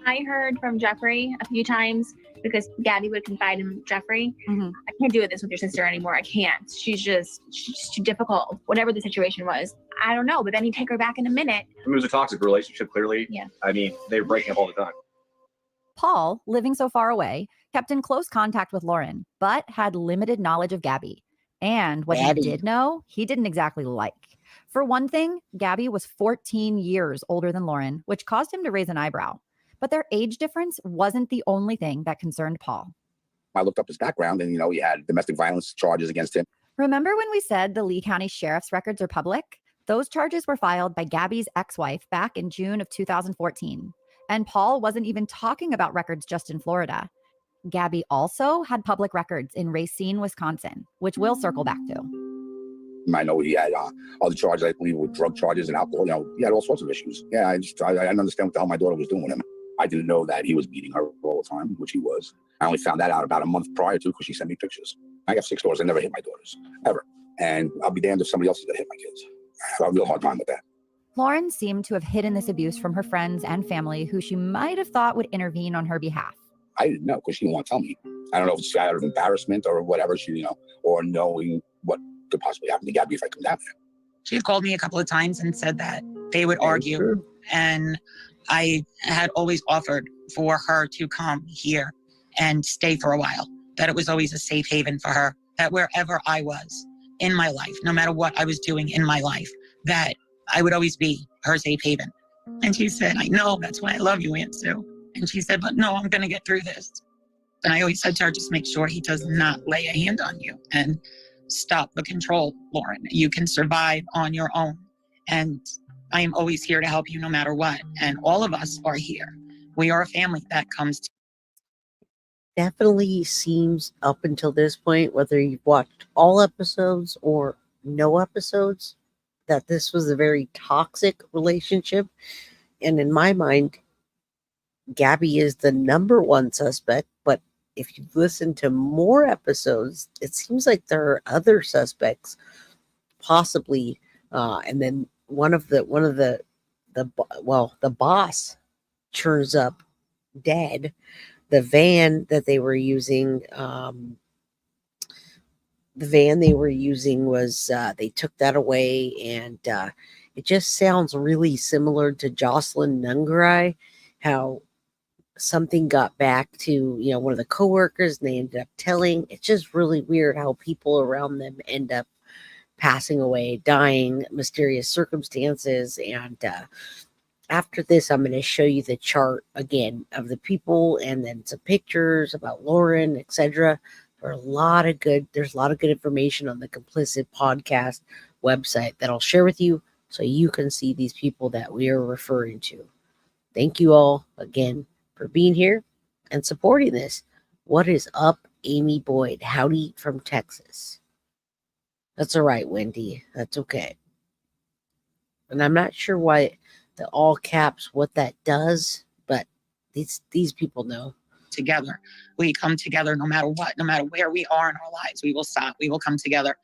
I heard from Jeffrey a few times because Gabby would confide in Jeffrey. I can't do this with your sister anymore. I can't. She's just too difficult. Whatever the situation was, I don't know. But then he'd take her back in a minute. It was a toxic relationship, clearly. Yeah. I mean, they were breaking up all the time. Paul, living so far away, kept in close contact with Lauren, but had limited knowledge of Gabby. And what he did know, he didn't exactly like. For one thing, Gabby was 14 years older than Lauren, which caused him to raise an eyebrow. But their age difference wasn't the only thing that concerned Paul. I looked up his background and, he had domestic violence charges against him. Remember when we said the Lee County Sheriff's records are public? Those charges were filed by Gabby's ex-wife back in June of 2014. And Paul wasn't even talking about records just in Florida. Gabby also had public records in Racine, Wisconsin, which we'll circle back to. I know he had other charges, I believe, with drug charges and alcohol. He had all sorts of issues. Yeah, I didn't understand what the hell my daughter was doing with him. I didn't know that he was beating her all the time, which he was. I only found that out about a month prior to because she sent me pictures. I have 6 daughters. I never hit my daughters, ever. And I'll be damned if somebody else is going to hit my kids. I have a real hard time with that. Lauren seemed to have hidden this abuse from her friends and family who she might have thought would intervene on her behalf. I didn't know because she didn't want to tell me. I don't know if it's out of embarrassment or whatever, or knowing what could possibly happen to Gabby if I come down there. She had called me a couple of times and said that they would argue. And I had always offered for her to come here and stay for a while, that it was always a safe haven for her, that wherever I was in my life, no matter what I was doing in my life, that I would always be her safe haven. And she said, I know, that's why I love you, Aunt Sue. And she said, but no, I'm going to get through this. And I always said to her, just make sure he does not lay a hand on you and stop the control, Lauren. You can survive on your own. And I am always here to help you no matter what. And all of us are here. We are a family that comes to. Definitely seems up until this point, whether you've watched all episodes or no episodes, that this was a very toxic relationship. And in my mind, Gabby is the number one suspect, but if you listen to more episodes, it seems like there are other suspects, possibly, and then the boss turns up dead. The van that they were using, was they took that away, and it just sounds really similar to Jocelyn Nungarai, how something got back to one of the coworkers and they ended up telling. It's just really weird how people around them end up passing away, dying, mysterious circumstances. And after this, I'm going to show you the chart again of the people and then some pictures about Lauren, etc. There's a lot of good information on the Complicit podcast website that I'll share with you so you can see these people that we are referring to. Thank you all again for being here and supporting this. What is up, Amy Boyd? Howdy from Texas. That's all right, Wendy. That's okay. And I'm not sure why the all caps, what that does, but these people know. Together. We come together no matter what, no matter where we are in our lives. We will stop. We will come together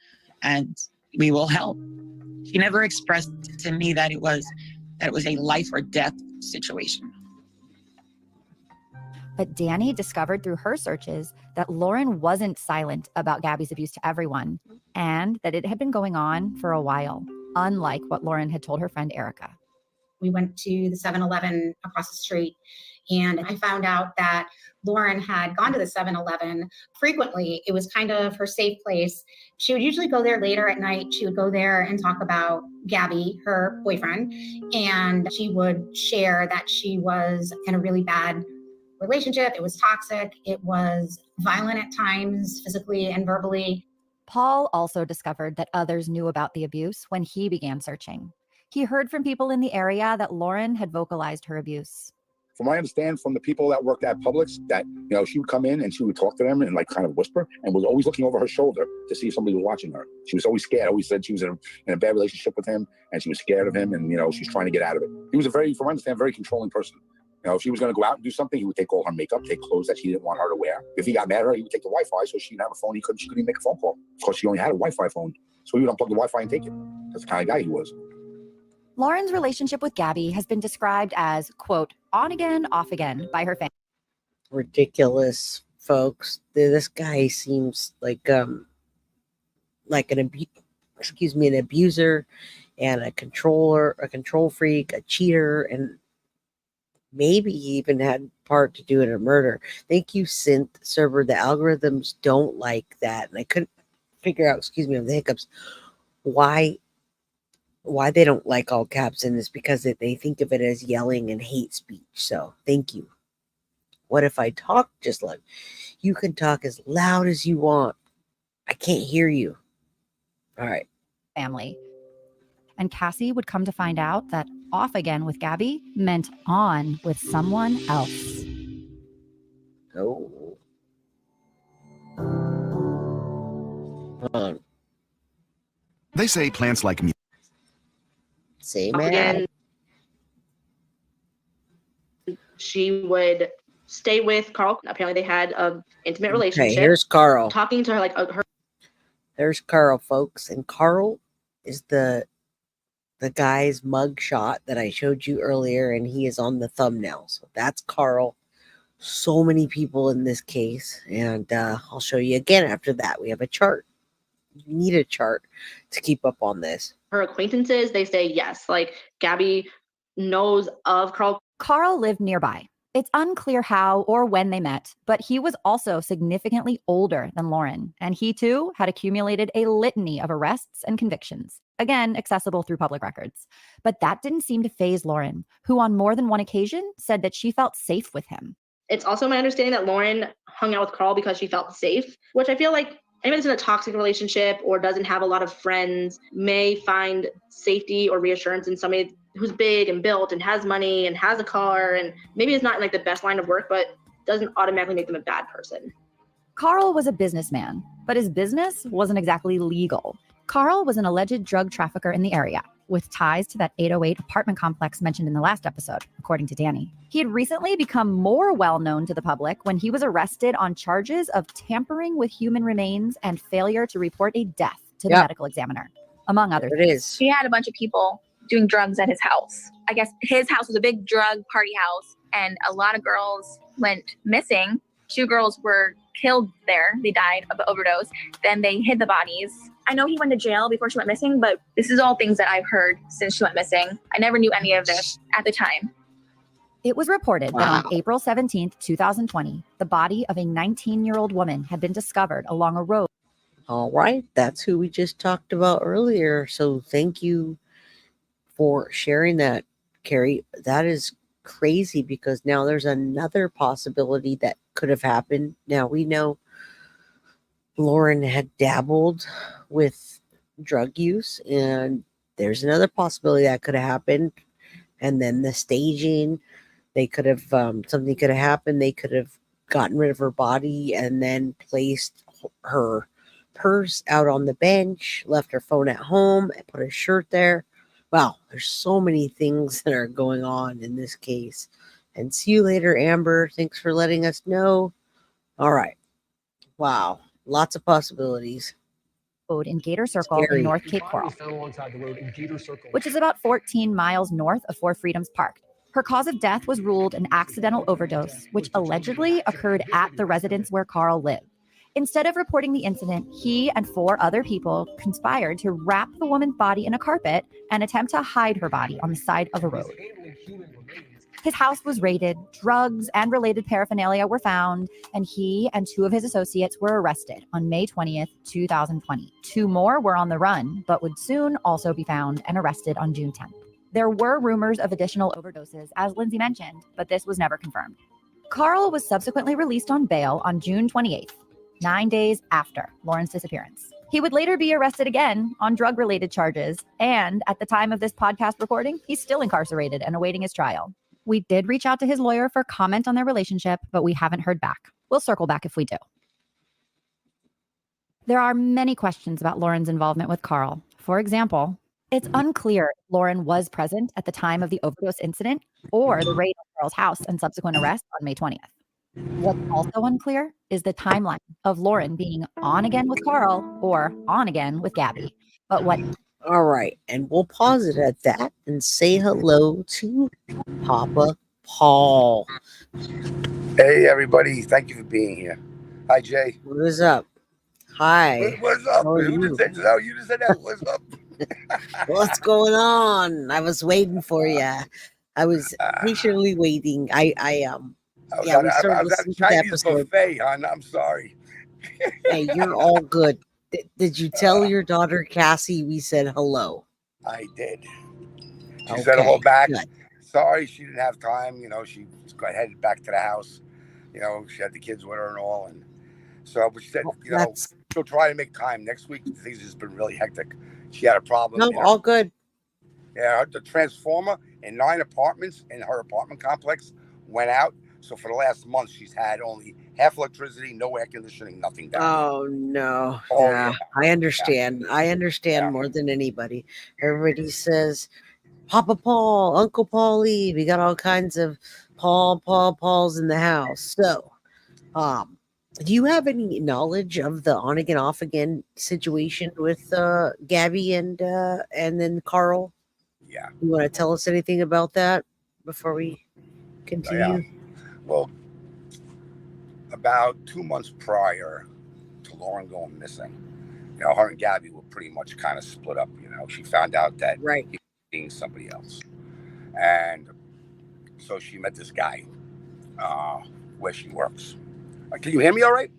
and we will help. She never expressed to me that it was that it was a life or death situation. But Danny discovered through her searches that Lauren wasn't silent about Gabby's abuse to everyone, and that it had been going on for a while, unlike what Lauren had told her friend Erica. We went to the 7-Eleven across the street, and I found out that Lauren had gone to the 7-Eleven frequently. It was kind of her safe place. She would usually go there later at night. She would go there and talk about Gabby, her boyfriend, and she would share that she was in a really bad relationship. It was toxic. It was violent at times, physically and verbally. Paul also discovered that others knew about the abuse when he began searching. He heard from people in the area that Lauren had vocalized her abuse. From what I understand from the people that worked at Publix, that, you know, she would come in and she would talk to them and like kind of whisper, and was always looking over her shoulder to see if somebody was watching her. She was always scared. Always said she was in a bad relationship with him, and she was scared of him, and, you know, she's trying to get out of it. He was a very, from what I understand, very controlling person. You know, if she was going to go out and do something, he would take all her makeup, take clothes that she didn't want her to wear. If he got mad at her, he would take the Wi-Fi so she didn't have a phone. She couldn't even make a phone call because she only had a Wi-Fi phone. So he would unplug the Wi-Fi and take it. That's the kind of guy he was. Lauren's relationship with Gabby has been described as, quote, on again, off again by her family. Ridiculous, folks. This guy seems like an abuser and a controller, a control freak, a cheater, and maybe he even had part to do in a murder. Thank you, Synth Server. The algorithms don't like that, and I couldn't figure out, on the hiccups, why they don't like all caps in this, because they think of it as yelling and hate speech. So thank you. What if I talk just like you can talk as loud as you want? I can't hear you. All right. Family. And Cassie would come to find out that off again with Gabby meant on with someone else. Oh. Hold on. They say plants like music. Same Again, she would stay with Carl. Apparently, they had an intimate relationship. Okay, here's Carl. Talking to her like her. There's Carl, folks, and Carl is the guy's mug shot that I showed you earlier, and he is on the thumbnail. So that's Carl. So many people in this case, and I'll show you again after that. We have a chart. You need a chart to keep up on this. Her acquaintances, they say yes. Like Gabby knows of Carl. Carl lived nearby. It's unclear how or when they met, but he was also significantly older than Lauren, and he too had accumulated a litany of arrests and convictions, again accessible through public records. But that didn't seem to faze Lauren, who on more than one occasion said that she felt safe with him. It's also my understanding that Lauren hung out with Carl because she felt safe, which I feel like anyone that's in a toxic relationship or doesn't have a lot of friends may find safety or reassurance in somebody who's big and built and has money and has a car, and maybe it's not like the best line of work, but doesn't automatically make them a bad person. Carl was a businessman, but his business wasn't exactly legal. Carl was an alleged drug trafficker in the area, with ties to that 808 apartment complex mentioned in the last episode, according to Danny. He had recently become more well-known to the public when he was arrested on charges of tampering with human remains and failure to report a death to the medical examiner, among other things. It is. He had a bunch of people doing drugs at his house. I guess his house was a big drug party house, and a lot of girls went missing. 2 girls were killed there. They died of overdose. Then they hid the bodies. I know he went to jail before she went missing, but this is all things that I've heard since she went missing. I never knew any of this at the time. It was reported that on April 17th, 2020, the body of a 19-year-old woman had been discovered along a road. All right. That's who we just talked about earlier. So thank you for sharing that, Carrie. That is crazy, because now there's another possibility that could have happened. Now we know Lauren had dabbled with drug use, and there's another possibility that could have happened. And then the staging, they could have something could have happened. They could have gotten rid of her body and then placed her purse out on the bench, left her phone at home, and put a shirt there. Wow, there's so many things that are going on in this case. And see you later, Amber. Thanks for letting us know. All right. Wow, lots of possibilities. road in Gator Circle in North Cape Coral, which is about 14 miles north of Four Freedoms Park. Her cause of death was ruled an accidental overdose, which allegedly occurred at the residence where Carl lived. Instead of reporting the incident, he and 4 other people conspired to wrap the woman's body in a carpet and attempt to hide her body on the side of a road. His house was raided, drugs and related paraphernalia were found, and he and 2 of his associates were arrested on May 20th, 2020. 2 more were on the run, but would soon also be found and arrested on June 10th. There were rumors of additional overdoses, as Lindsay mentioned, but this was never confirmed. Carl was subsequently released on bail on June 28th, 9 days after Lauren's disappearance. He would later be arrested again on drug-related charges, and at the time of this podcast recording, he's still incarcerated and awaiting his trial. We did reach out to his lawyer for comment on their relationship, but we haven't heard back. We'll circle back if we do. There are many questions about Lauren's involvement with Carl. For example, it's unclear if Lauren was present at the time of the overdose incident or the raid on Carl's house and subsequent arrest on May 20th. What's also unclear is the timeline of Lauren being on again with Carl or on again with Gabby. But what? All right, and we'll pause it at that and say hello to Papa Paul. Hey, everybody. Thank you for being here. Hi, Jay. What is up? Hi. What's up? How are You just said that. What's up? What's going on? I was waiting for you. I was patiently waiting. I was at a Chinese buffet, hon. I'm sorry. Hey, you're all good. Did you tell your daughter Cassie we said hello? I did. She said hello back. Good. Sorry she didn't have time. You know, she headed back to the house. You know, she had the kids with her and all. And so, but she said, you know, she'll try to make time. Next week, things has been really hectic. She had a problem. No, all good. Yeah, the transformer in 9 apartments in her apartment complex went out. So for the last month, she's had only half electricity, no air conditioning, nothing down. Oh, no. Oh, yeah. I understand. Yeah. I understand more than anybody. Everybody says, Papa Paul, Uncle Paulie. We got all kinds of Pauls in the house. So, do you have any knowledge of the on again, off again situation with Gabby and then Carl? Yeah. You want to tell us anything about that before we continue? Yeah. Well, about 2 months prior to Lauren going missing, you know, her and Gabby were pretty much kind of split up. You know, she found out that he was seeing somebody else, and so she met this guy where she works. Can you hear me all right?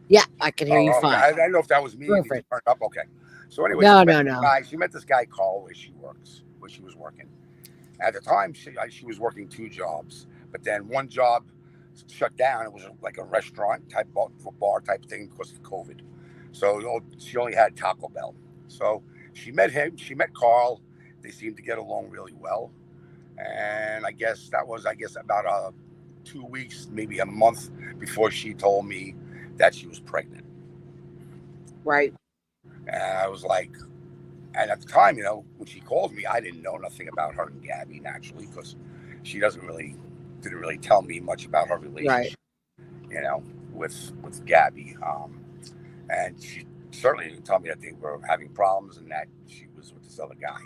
Yeah, I can hear you fine. I don't know if that was me. Perfect. Turned up. Okay. So anyway, she met this guy, Carl, where she was working. At the time, she was working 2 jobs, but then one job shut down. It was like a restaurant type bar type thing because of COVID. So she only had Taco Bell. So she met him. She met Carl. They seemed to get along really well. And I guess that was about 2 weeks, maybe a month before she told me that she was pregnant. Right. And I was like, and at the time, you know, when she called me, I didn't know nothing about her and Gabby naturally because she didn't really tell me much about her relationship, you know, with Gabby. And she certainly didn't tell me that they were having problems and that she was with this other guy.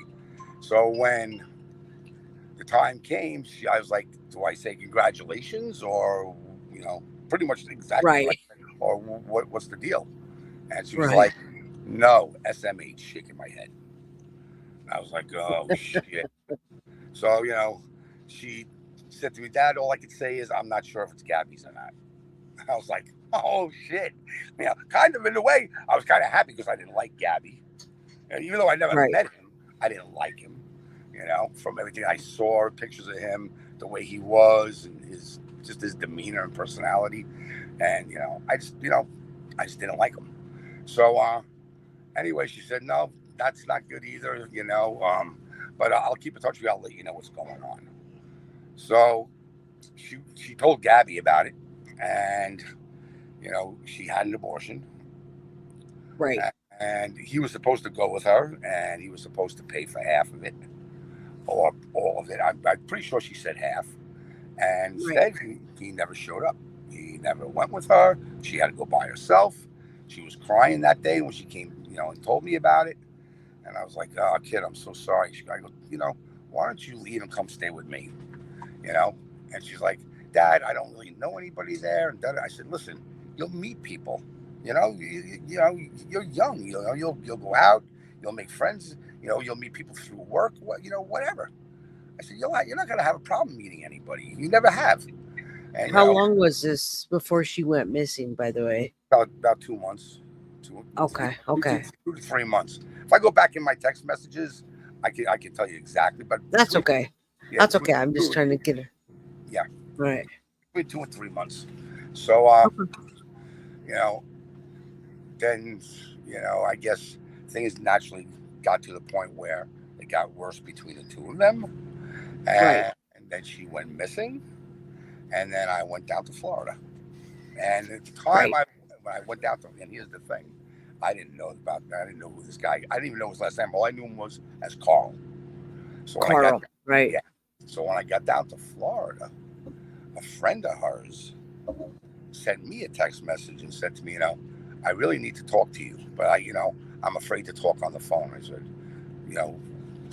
So when the time came, I was like, do I say congratulations or, you know, pretty much exactly like, or what's the deal? And she was like, no, SMH, shaking my head. And I was like, oh, shit. So, you know, she said to me, Dad, all I could say is I'm not sure if it's Gabby's or not. I was like, oh, shit. You know, kind of in a way, I was kind of happy because I didn't like Gabby. And even though I never met him, I didn't like him. You know, from everything I saw, pictures of him, the way he was, and his demeanor and personality. And, you know, I just didn't like him. So, anyway, she said, no, that's not good either, you know, but I'll keep in touch with you. I'll let you know what's going on. So she told Gabby about it, and, you know, she had an abortion. Right. And he was supposed to go with her, and he was supposed to pay for half of it, or all of it. I'm pretty sure she said half. And instead, he never showed up. He never went with her. She had to go by herself. She was crying that day when she came, you and told me about it. And I was like, oh, kid, I'm so sorry. I go, why don't you leave and come stay with me? And she's like, Dad, I don't really know anybody there. And I said, listen, you'll meet people. You're young. You'll go out. You'll make friends. You'll meet people through work. Whatever. I said, you're not going to have a problem meeting anybody. You never have. And, How long was this before she went missing, by the way? About 2 months. Okay. 2 to 3 months. If I go back in my text messages, I can tell you exactly. But that's okay. Yeah, that's okay. I'm just trying to get it. Yeah. Right. Between 2 and 3 months. So, then, I guess things naturally got to the point where it got worse between the two of them. And then she went missing. And then I went down to Florida. And at the time when I went down to, and here's the thing, I didn't know who this guy, I didn't even know his last name. All I knew him was as Carl. So Carl, right. Yeah. So when I got down to Florida, a friend of hers sent me a text message and said to me, I really need to talk to you, but I'm afraid to talk on the phone. I said,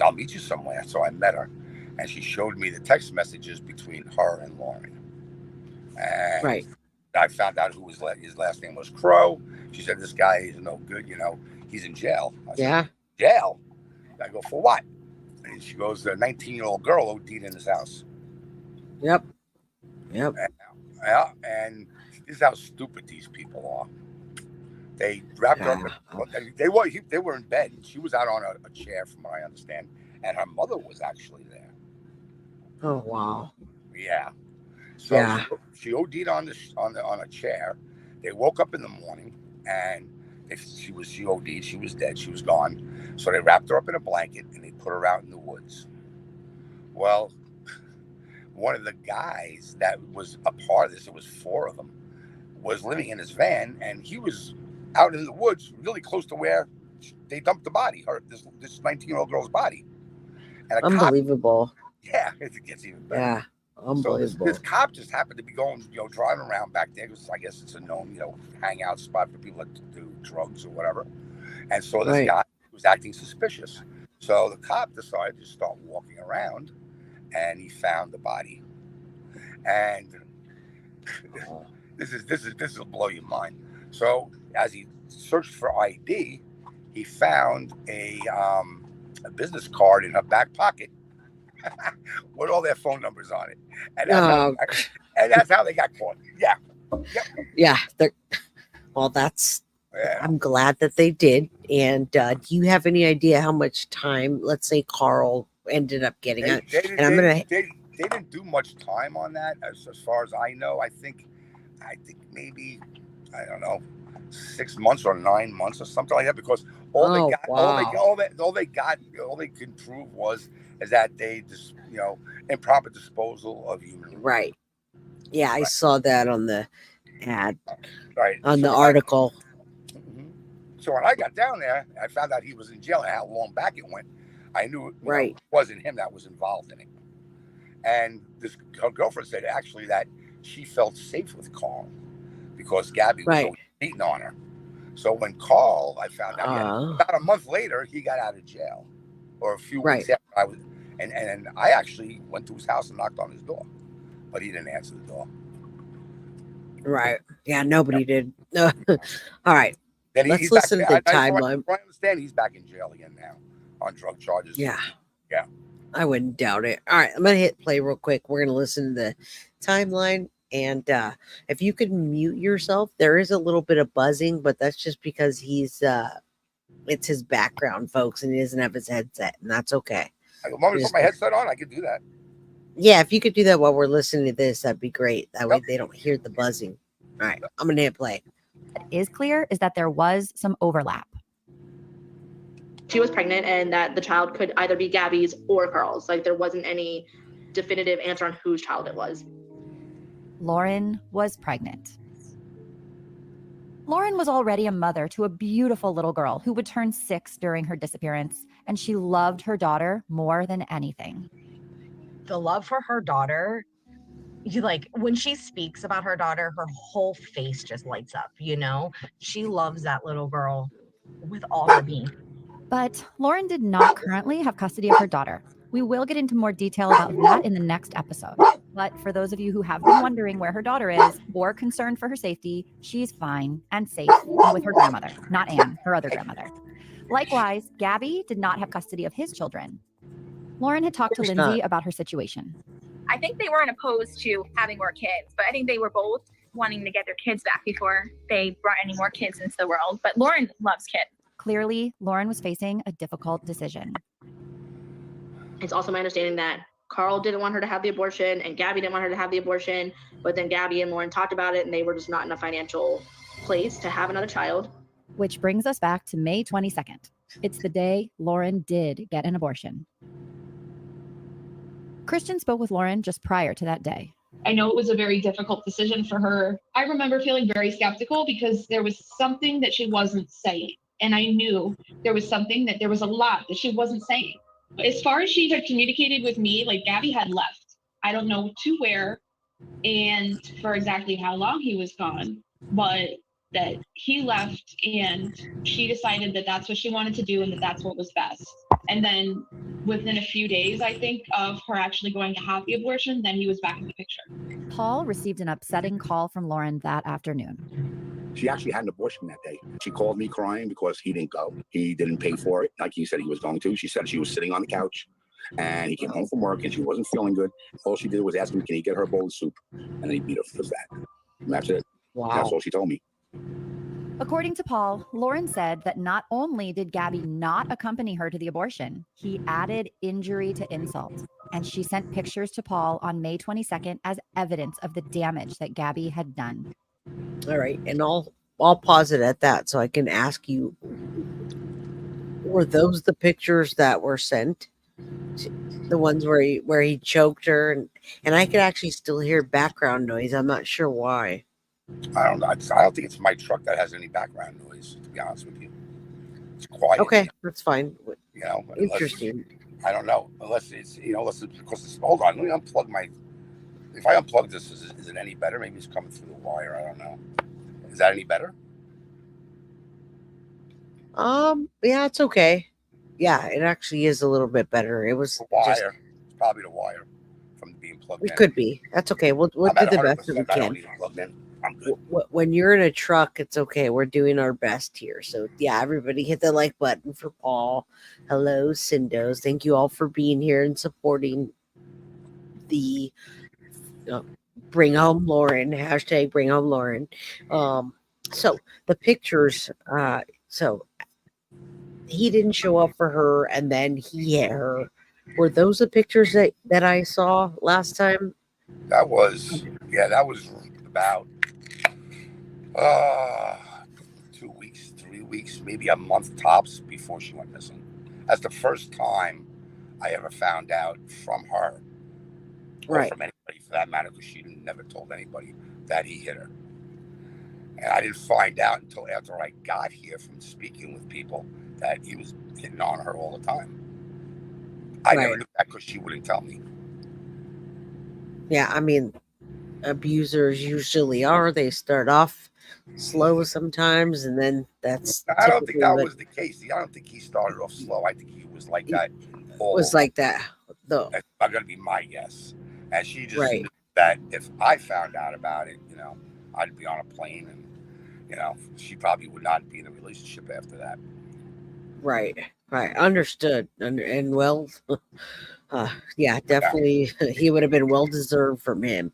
I'll meet you somewhere. So I met her, and she showed me the text messages between her and Lauren. And I found out who his last name was Crow. She said, this guy is no good, he's in jail. I said, jail? I go, for what? And she goes, the 19-year-old girl OD'd in his house. Yep. And this is how stupid these people are. They wrapped her up. They were in bed. She was out on a chair, from what I understand, and her mother was actually there. Oh wow. Yeah. So she OD'd on a chair. They woke up in the morning, and she OD'd. She was dead. She was gone. So they wrapped her up in a blanket and they put her out in the woods. Well, one of the guys that was a part of this, it was 4 of them, was living in his van, and he was out in the woods really close to where they dumped the body, this 19-year-old girl's body. And unbelievable. It gets even better. Yeah, unbelievable. So this cop just happened to be going, driving around back there, because I guess it's a known, hangout spot for people that do drugs or whatever. And so this guy was acting suspicious. So the cop decided to start walking around, and he found the body. And this will blow your mind. So as he searched for ID, he found a business card in her back pocket with all their phone numbers on it, and that's how they got caught. Yeah. Yeah. Well, that's. I'm glad that they did. And do you have any idea how much time, let's say, Carl ended up getting it? They didn't do much time on that, as far as I know. I think maybe, I don't know, 6 months or 9 months or something like that, because all they could prove is that they just, improper disposal of human. Right. Yeah, I saw that on the ad. Right. On the article. So when I got down there, I found out he was in jail and how long back it went. I knew it wasn't him that was involved in it. And her girlfriend said actually that she felt safe with Carl because Gabby was always beating on her. So when Carl, I found out about a month later, he got out of jail, or a few weeks after I was, and I actually went to his house and knocked on his door, but he didn't answer the door. Right. Yeah, nobody did. All right. Let's listen to the timeline. I understand he's back in jail again now on drug charges. Yeah. Yeah. I wouldn't doubt it. All right. I'm going to hit play real quick. We're going to listen to the timeline. And if you could mute yourself, there is a little bit of buzzing, but that's just because it's his background, folks, and he doesn't have his headset, and that's okay. Want me to put my headset on? I could do that. Yeah, if you could do that while we're listening to this, that'd be great. That way they don't hear the buzzing. All right. I'm going to hit play. What is clear is that there was some overlap. She was pregnant, and that the child could either be Gabby's or Carl's. Like, there wasn't any definitive answer on whose child it was. Lauren was pregnant. Lauren was already a mother to a beautiful little girl who would turn 6 during her disappearance, and she loved her daughter more than anything. The love for her daughter, when she speaks about her daughter, her whole face just lights up, She loves that little girl with all her being. But Lauren did not currently have custody of her daughter. We will get into more detail about that in the next episode. But for those of you who have been wondering where her daughter is or concerned for her safety, she's fine and safe and with her grandmother, not Anne, her other grandmother. Likewise, Gabby did not have custody of his children. Lauren had talked to Lindsay about her situation. I think they weren't opposed to having more kids, but I think they were both wanting to get their kids back before they brought any more kids into the world. But Lauren loves kids. Clearly, Lauren was facing a difficult decision. It's also my understanding that Carl didn't want her to have the abortion and Gabby didn't want her to have the abortion, but then Gabby and Lauren talked about it and they were just not in a financial place to have another child. Which brings us back to May 22nd. It's the day Lauren did get an abortion. Christian spoke with Lauren just prior to that day. I know it was a very difficult decision for her. I remember feeling very skeptical because there was something that she wasn't saying. And I knew there was a lot that she wasn't saying. As far as she had communicated with me, like Gabby had left. I don't know to where and for exactly how long he was gone, but that he left and she decided that that's what she wanted to do and that that's what was best. And then within a few days, I think, of her actually going to have the abortion, then he was back in the picture. Paul received an upsetting call from Lauren that afternoon. She actually had an abortion that day. She called me crying because he didn't go. He didn't pay for it like he said he was going to. She said she was sitting on the couch and he came home from work and she wasn't feeling good. All she did was ask him, can he get her a bowl of soup? And then he beat her for that. And that's it. Wow. That's all she told me. According to Paul, Lauren said that not only did Gabby not accompany her to the abortion, he added injury to insult. And she sent pictures to Paul on May 22nd as evidence of the damage that Gabby had done. All right. And I'll pause it at that so I can ask you, were those the pictures that were sent? The ones where he choked her and I could actually still hear background noise. I'm not sure why. I don't know. I don't think it's my truck that has any background noise, to be honest with you. It's quiet. Okay, that's fine. You know, Interesting. I don't know. Unless it's, unless it's because it's, hold on, let me unplug my, if I unplug this, is it any better? Maybe it's coming through the wire. I don't know. Is that any better? Yeah, it's okay. Yeah, it actually is a little bit better. It was the wire. It's probably the wire from being plugged in. It could be. That's okay. We'll do the best that we can. When you're in a truck, it's okay. We're doing our best here. So yeah, everybody hit the like button for Paul. Hello, Cindos. Thank you all for being here and supporting the Bring Home Lauren, hashtag Bring Home Lauren. So the pictures, so he didn't show up for her and then he hit her. Were those the pictures that I saw last time? That was about 2 weeks, 3 weeks, maybe a month tops before she went missing. That's the first time I ever found out from her, or from anybody for that matter, because she never told anybody that he hit her. And I didn't find out until after I got here from speaking with people that he was hitting on her all the time. I never knew that because she wouldn't tell me. Yeah, I mean, abusers usually are. They start off slow sometimes, and then that's. I don't think that was the case. I don't think he started off slow. I think he was like that. Was like that, though. That's not going to be my guess. And she just knew that if I found out about it, I'd be on a plane, and she probably would not be in a relationship after that. Right. Understood. And well, yeah, definitely, he would have been well deserved from him.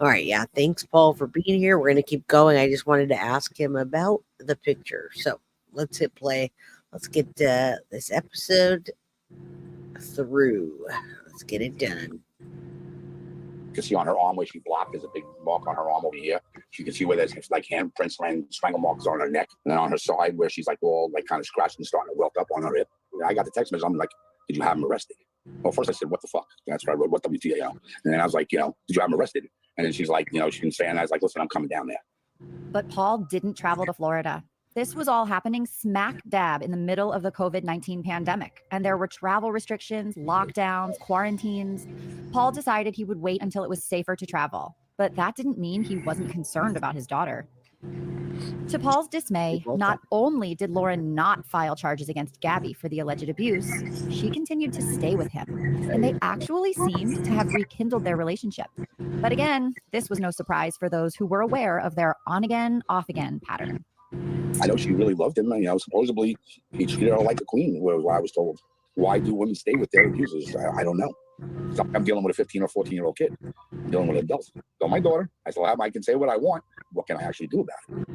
All right, yeah. Thanks, Paul, for being here. We're gonna keep going. I just wanted to ask him about the picture. So let's hit play. Let's get this episode through. Let's get it done. You can see on her arm where she blocked, there's a big mark on her arm over here. You can see where there's like handprints and strangle marks on her neck. And then on her side where she's like all like kind of scratched and starting to welt up on her hip. I got the text message. I'm like, did you have him arrested? Well, first I said, what the fuck? That's what I wrote, what WTAL? And then I was like, did you have him arrested? And then she's like, she didn't say, and I was like, listen, I'm coming down there. But Paul didn't travel to Florida. This was all happening smack dab in the middle of the COVID-19 pandemic, and there were travel restrictions, lockdowns, quarantines. Paul decided he would wait until it was safer to travel, but that didn't mean he wasn't concerned about his daughter. To Paul's dismay, not only did Lauren not file charges against Gabby for the alleged abuse, she continued to stay with him, and they actually seemed to have rekindled their relationship. But again, this was no surprise for those who were aware of their on-again, off-again pattern. I know she really loved him, and supposedly he treated her like a queen, was what I was told. Why do women stay with their abusers? I don't know. I'm dealing with a 15 or 14-year-old kid. I'm dealing with an adult. So my daughter, I still have, I can say what I want. What can I actually do about it?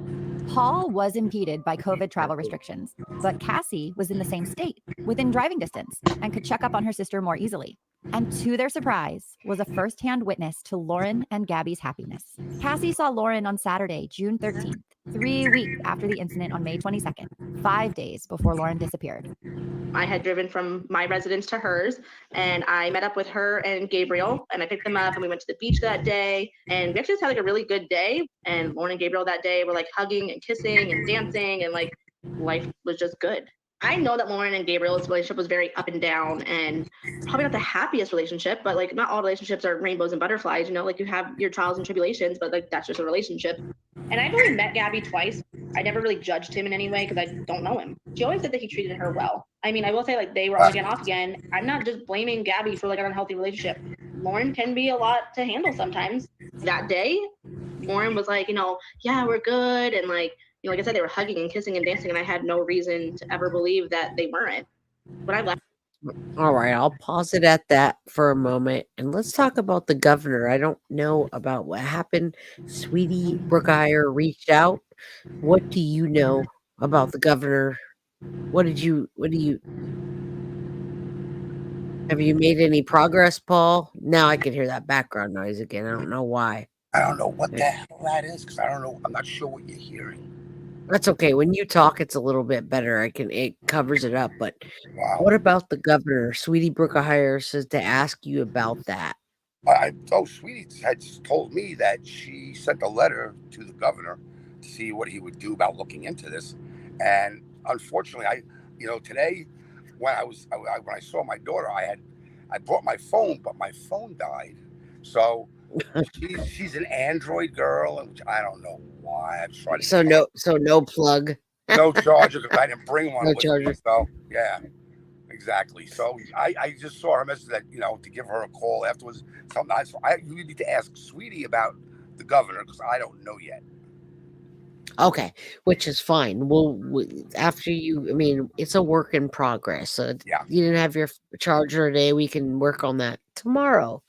Paul was impeded by COVID travel restrictions, but Cassie was in the same state, within driving distance, and could check up on her sister more easily. And to their surprise, was a firsthand witness to Lauren and Gabby's happiness. Cassie saw Lauren on Saturday, June 13th, 3 weeks after the incident on May 22nd, 5 days before Lauren disappeared. I had driven from my residence to hers, and I met up with her and Gabriel, and I picked them up, and we went to the beach that day, and we actually just had like a really good day. And Lauren and Gabriel that day were like hugging and kissing and dancing, and like life was just good. I know that Lauren and Gabriel's relationship was very up and down, and probably not the happiest relationship, but like not all relationships are rainbows and butterflies, like you have your trials and tribulations, but like that's just a relationship. And I've only met Gabby twice. I never really judged him in any way because I don't know him. She always said that he treated her well. I mean, I will say like they were on again, off again. I'm not just blaming Gabby for like an unhealthy relationship. Lauren can be a lot to handle sometimes. That day, Lauren was like, yeah, we're good. And like I said, they were hugging and kissing and dancing, and I had no reason to ever believe that they weren't. When I left. All right, I'll pause it at that for a moment, and let's talk about the governor. I don't know about what happened. Sweetie Brookire reached out. What do you know about the governor? Have you made any progress, Paul? Now I can hear that background noise again. I don't know why. I don't know what the hell that is, because I don't know. I'm not sure what you're hearing. That's okay. When you talk, it's a little bit better. It covers it up. But wow. What about the governor? Sweetie Brookire says to ask you about that. Sweetie had told me that she sent a letter to the governor to see what he would do about looking into this. And unfortunately, today when I saw my daughter, I brought my phone, but my phone died. So she's an Android girl, and I don't know why. I'm trying to no plug. No charger, because I didn't bring one. No charger. So yeah, exactly. So I just saw her message that to give her a call afterwards. Something you need to ask Sweetie about the governor, because I don't know yet. Okay, which is fine. Well, after it's a work in progress. So you didn't have your charger today. We can work on that tomorrow.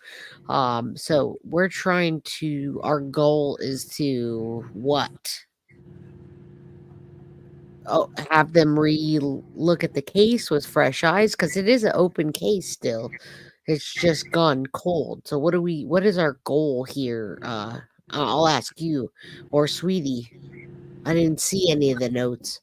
So we're trying to. Our goal is to what? Have them look at the case with fresh eyes, because it is an open case still. It's just gone cold. So what is our goal here? I'll ask you or Sweetie. I didn't see any of the notes.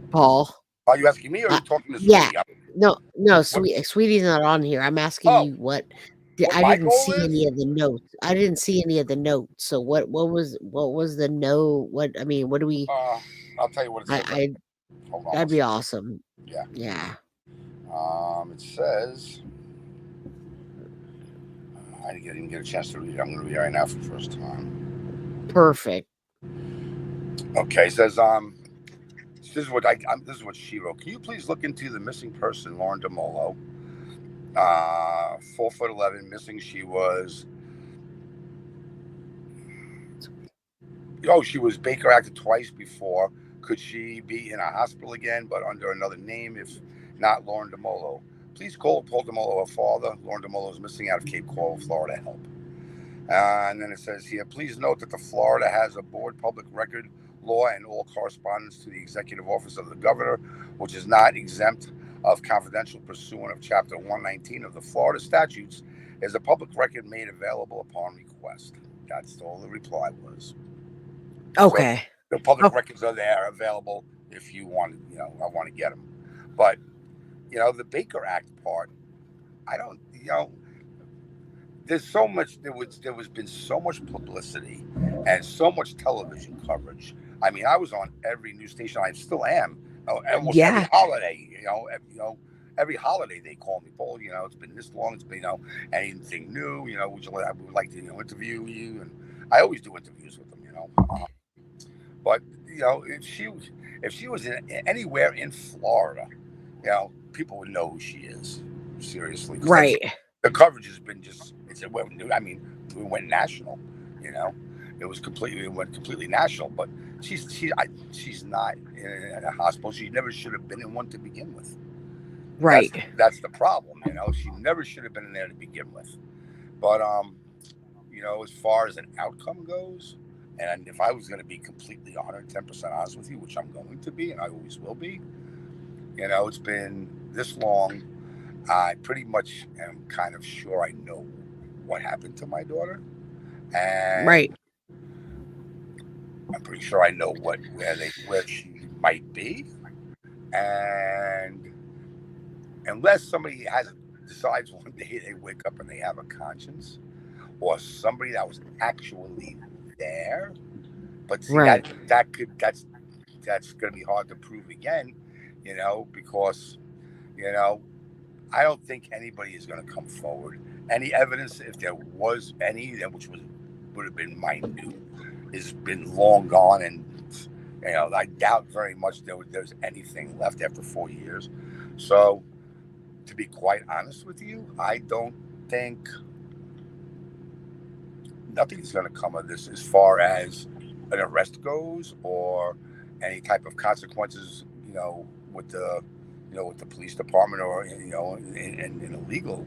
Paul. Are you asking me, or are you talking to Sweetie? Yeah. No, Sweetie's not on here. I'm asking you what. I didn't see any of the notes. I didn't see any of the notes. So what was the note? What do we? I'll tell you what it says. That'd be awesome. Yeah. Yeah. It says. I didn't even get a chance to read it. I'm going to read it right now for the first time. Perfect. Okay, it says this is what she wrote. Can you please look into the missing person, Lauren Dumolo? 4'11", missing. She was Baker acted twice before. Could she be in a hospital again, but under another name? If not, Lauren Dumolo. Please call Paul Dumolo, her father. Lauren Dumolo is missing out of Cape Coral, Florida. Help. And then it says here, please note that the Florida has a board public record law, and all correspondence to the executive office of the governor, which is not exempt of confidential pursuant of Chapter 119 of the Florida statutes, is a public record made available upon request. That's all the reply was. Okay. So the public records are there, available if you want. I want to get them. But the Baker Act part, I don't. There's so much. There was been so much publicity and so much television coverage. I mean, I was on every news station. I still am. Almost every holiday. every holiday they call me, Paul, it's been this long, it's been, anything new, would you like, I would like to, interview you. And I always do interviews with them, but, if she was anywhere in Florida, people would know who she is, seriously. 'Cause Right. the coverage has been we went national, it went completely national, but she's not in a hospital. She never should have been in one to begin with. Right. That's the problem, she never should have been in there to begin with. But as far as an outcome goes, and if I was going to be completely 110% honest with you, which I'm going to be, and I always will be, it's been this long. I pretty much am kind of sure I know what happened to my daughter, and Right. I'm pretty sure I know where she might be, and unless somebody decides one day they wake up and they have a conscience, or somebody that was actually there, but see, Right. that's going to be hard to prove again, because I don't think anybody is going to come forward. Any evidence, if there was any, which would have been minute, has been long gone, and I doubt very much there's anything left after 4 years. So, to be quite honest with you, I don't think nothing's going to come of this as far as an arrest goes, or any type of consequences, with the with the police department, or in a legal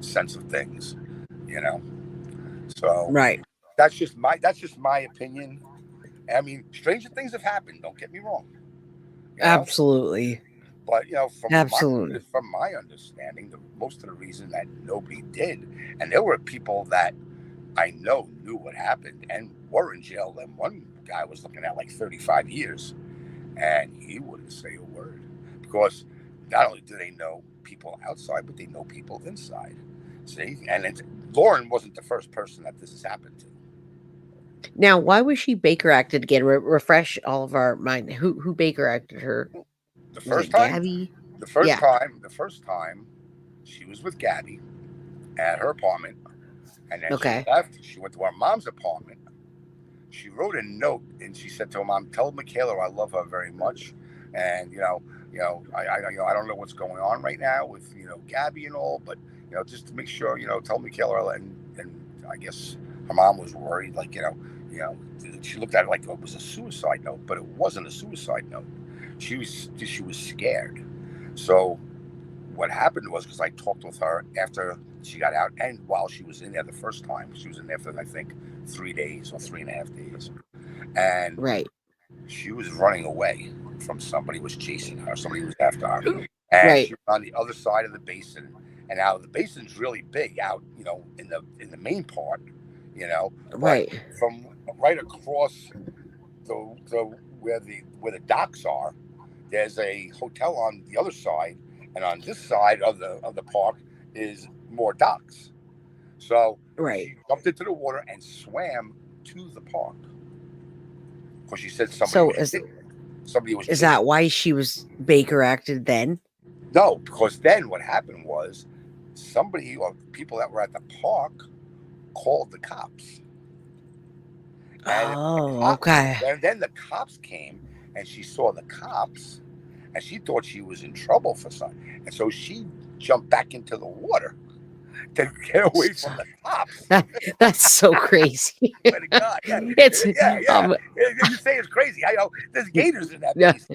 sense of things, so Right. that's just my opinion. I mean, stranger things have happened, don't get me wrong, Absolutely. but Absolutely. from my understanding, most of the reason that nobody did, and there were people that I knew what happened and were in jail, and one guy was looking at like 35 years, and he wouldn't say a word, because not only do they know people outside, but they know people inside. See, and Lauren wasn't the first person that this has happened to. Now, why was she Baker acted again? Refresh all of our mind. Who Baker acted her? The Was first it time, Gabby? the first Yeah. time, she was with Gabby at her apartment, and then Okay. she left. She went to our mom's apartment. She wrote a note, and she said to her mom, "Tell Michaela I love her very much, and I don't know what's going on right now with Gabby and all, but just to make sure tell Michaela." And I guess her mom was worried, like she looked at it like it was a suicide note, but it wasn't a suicide note. She was scared. So what happened was, because I talked with her after she got out, and while she was in there the first time, she was in there for I think 3 days or 3.5 days, and Right. she was running away from somebody was chasing her. Somebody was after her, and Right. she was on the other side of the basin. And now the basin's really big out, in the main part, but Right. from right across the where the docks are, there's a hotel on the other side, and on this side of the park is more docks. So Right. she jumped into the water and swam to the park, because she said So somebody was is chasing. that why she was Baker acted then? No, because then what happened was somebody or people that were at the park called the cops. And Okay. And then the cops came, and she saw the cops, and she thought she was in trouble for something, and so she jumped back into the water to get away from the cops. That's so crazy. Swear to God, yeah. It's Yeah. You say it's crazy. I know there's gators in that Yeah. place.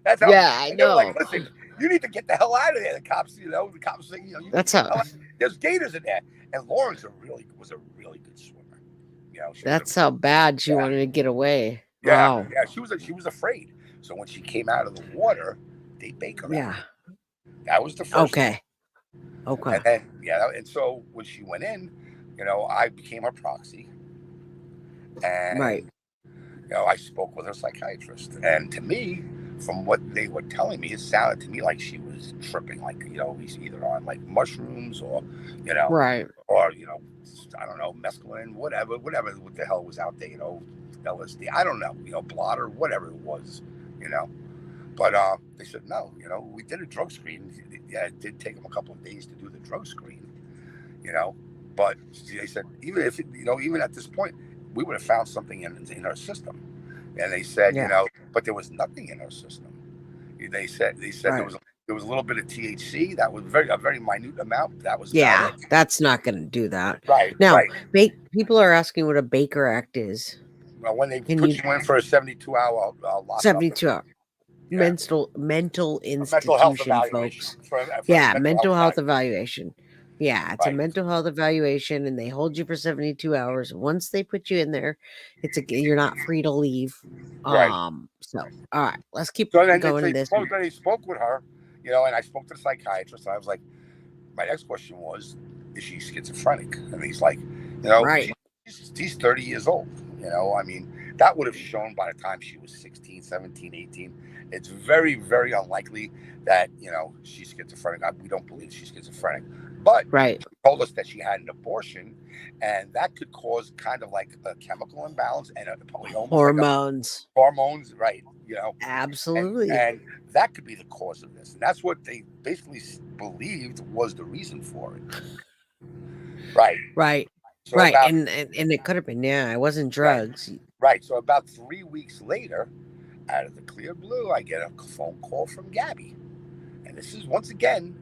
That's how. Yeah, I and they were like, know. listen, you need to get the hell out of there. The cops, the cops say, you That's need to get how- the hell out. There's gators in there. And Lauren was a really good swimmer. That's how bad she wanted to get away. Yeah, Wow. yeah. She was afraid. So when she came out of the water, they bake her. Yeah. That was the first. Okay. Okay. And then and so when she went in, I became her proxy, and Right. I spoke with her psychiatrist, and to me, from what they were telling me, it sounded to me like she was tripping, like he's either on like mushrooms or Right. or I don't know, mescaline, whatever what the hell was out there, LSD, I don't know, blotter, whatever it was, But they said, no, we did a drug screen. Yeah, it did take them a couple of days to do the drug screen, but they said, even if, even at this point, we would have found something in her system. And they said, but there was nothing in her system. They said Right. there was a little bit of THC. That was a very minute amount. That was about Yeah, it. that's not going to do that. Right. Now, Right. people are asking what a Baker Act is. Well, when they put you in for a 72-hour lockup. 72-hour. Mental institution, health evaluation. folks. For mental health evaluation. Yeah, it's a Right. mental health evaluation, and they hold you for 72 hours. Once they put you in there, you're not free to leave. Right. So, all right, let's keep So then going. This they spoke with her, and I spoke to the psychiatrist, and I was like, my next question was, is she schizophrenic? And he's like, right. She's 30 years old. I mean, that would have shown by the time she was 16, 17, 18. It's very, very unlikely that, she's schizophrenic. We don't believe she's schizophrenic. But right. She told us that she had an abortion, and that could cause kind of like a chemical imbalance and probably almost hormones. Hormones, right. Absolutely. And that could be the cause of this. And that's what they basically believed was the reason for it. Right. Right. So right. And it could have been, it wasn't drugs. Right. So about 3 weeks later, out of the clear blue, I get a phone call from Gabby. And this is once again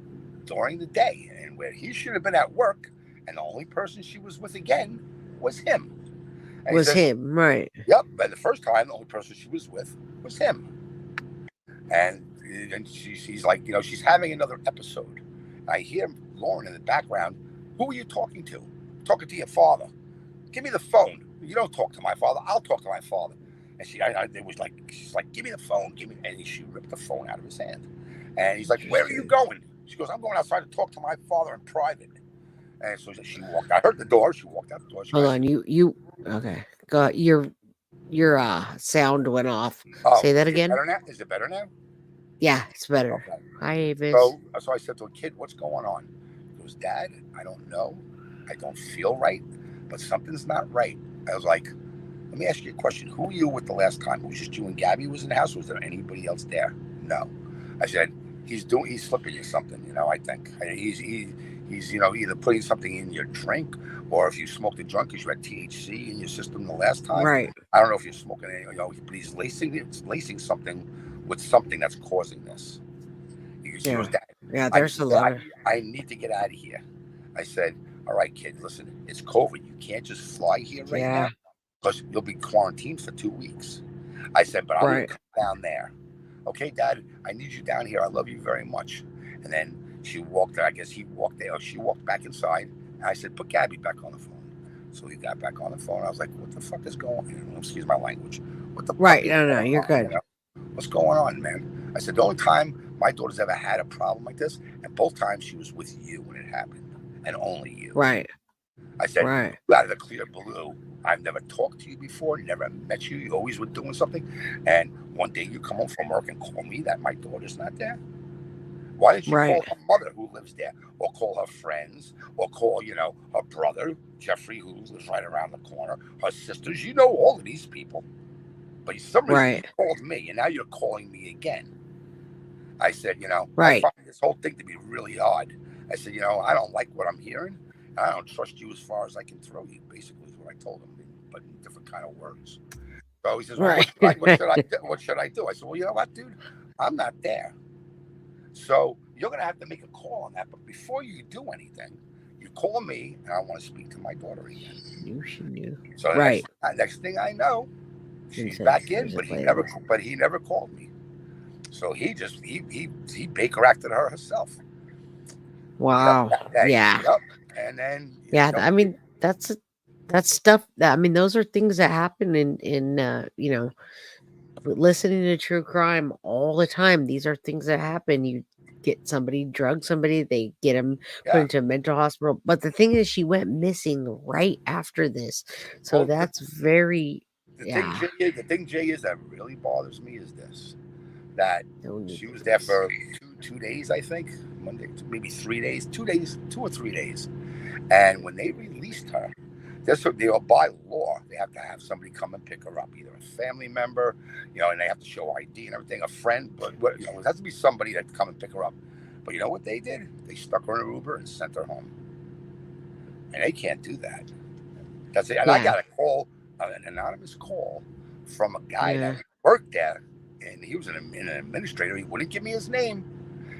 during the day, and where he should have been at work, and the only person she was with again was him. And was him, right. Yep. And the first time, the only person she was with was him. And she's like, she's having another episode. I hear Lauren in the background. Who are you talking to? I'm talking to your father. Give me the phone. You don't talk to my father. I'll talk to my father. And she's like, give me the phone. And she ripped the phone out of his hand. And he's like, where are you going? She goes, I'm going outside to talk to my father in private. And so she walked. I heard the door. She walked out the door. Hold on, you okay? God, your sound went off. Say that again. Is it better now? Yeah, it's better. Okay. Hi, Avis. So I said to a kid, what's going on? He goes, Dad, I don't know. I don't feel right, but something's not right. I was like, let me ask you a question. Who were you with the last time? It was just you and Gabby was in the house? Was there anybody else there? No. I said, he's slipping you something, I think. He's either putting something in your drink, or if you smoked a joint because you had THC in your system the last time. Right. I don't know if you're smoking any, but he's lacing something with something that's causing this. He goes, Dad, there's a lot. I need to get out of here. I said, all right, kid, listen, it's COVID. You can't just fly here right now because you'll be quarantined for 2 weeks. I said, but I'm going to come down there. Okay, Dad, I need you down here. I love you very much. And then she walked there. I guess he walked there. She walked back inside. And I said, put Gabby back on the phone. So he got back on the phone. I was like, what the fuck is going on? Excuse my language. What the fuck is no, you're good. What's going on, man? I said, the only time my daughter's ever had a problem like this, and both times she was with you when it happened, and only you. Right. I said, out of the clear blue, I've never talked to you before, never met you. You always were doing something. And one day you come home from work and call me that my daughter's not there. Why didn't you call her mother who lives there, or call her friends, or call, her brother, Jeffrey, who lives right around the corner, her sisters? You know all of these people. But for some reason you called me, and now you're calling me again. I said, I find this whole thing to be really odd. I said, I don't like what I'm hearing. And I don't trust you as far as I can throw you, basically is what I told him, but in different kind of words. So he says, well, what should I do? I said, well, you know what, dude? I'm not there. So you're going to have to make a call on that. But before you do anything, you call me, and I want to speak to my daughter again. She knew. So next thing I know, she's back in, but he never called me. So he Baker acted her herself. Wow. Yeah. Yep. And then I mean that's stuff that, I mean, those are things that happen in listening to true crime all the time. These are things that happen. You get somebody, drug somebody, they get them put into a mental hospital. But the thing is, she went missing right after this. So that's very The thing, Jay, is that really bothers me is this. That she was there for two days, I think, Monday, maybe 3 days, 2 or 3 days. And when they released her, This would deal by law. They have to have somebody come and pick her up, either a family member, and they have to show ID and everything, a friend, but it has to be somebody that come and pick her up. But you know what they did? They stuck her in an Uber and sent her home. And they can't do that. That's it. And I got a call, an anonymous call from a guy that worked there, and he was an administrator. He wouldn't give me his name.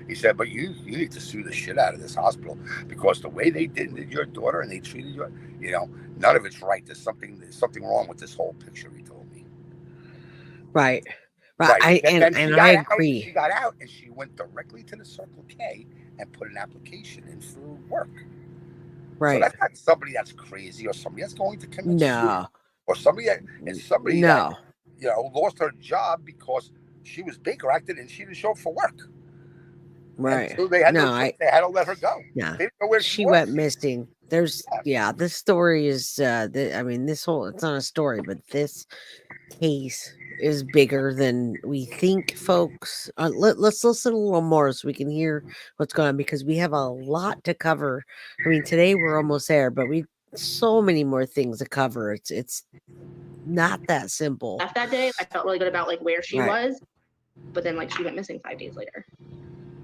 He said, but you need to sue the shit out of this hospital, because the way they did your daughter and they treated you, none of it's right. There's something wrong with this whole picture, he told me. Right. Right. I agree. She got out and she went directly to the Circle K and put an application in for work. Right. So that's not somebody that's crazy or somebody that's going to commit suicide, or somebody that lost her job because she was bigger acted and she didn't show up for work. Right. So they had they had to let her go. Yeah. They didn't know where she went missing. There's this story is this whole, it's not a story, but this case is bigger than we think, folks. Let's listen a little more so we can hear what's going on, because we have a lot to cover. I mean, today we're almost there, but we so many more things to cover. It's not that simple. Left that day, I felt really good about where she was, but then she went missing 5 days later.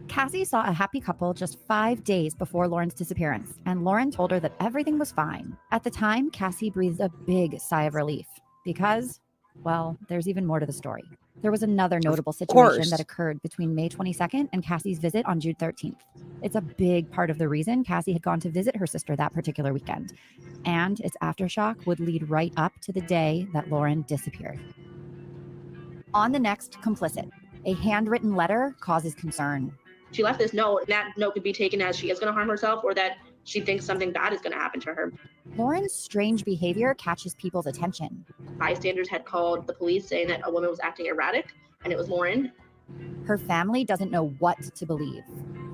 Cassie saw a happy couple just 5 days before Lauren's disappearance, and Lauren told her that everything was fine. At the time, Cassie breathed a big sigh of relief because, well, there's even more to the story. There was another notable situation that occurred between May 22nd and Cassie's visit on June 13th. It's a big part of the reason Cassie had gone to visit her sister that particular weekend, and its aftershock would lead right up to the day that Lauren disappeared. On the next Complicit, a handwritten letter causes concern. She left this note, and that note could be taken as she is going to harm herself, or that she thinks something bad is going to happen to her. Lauren's strange behavior catches people's attention. Bystanders had called the police saying that a woman was acting erratic, and it was Lauren. Her family doesn't know what to believe.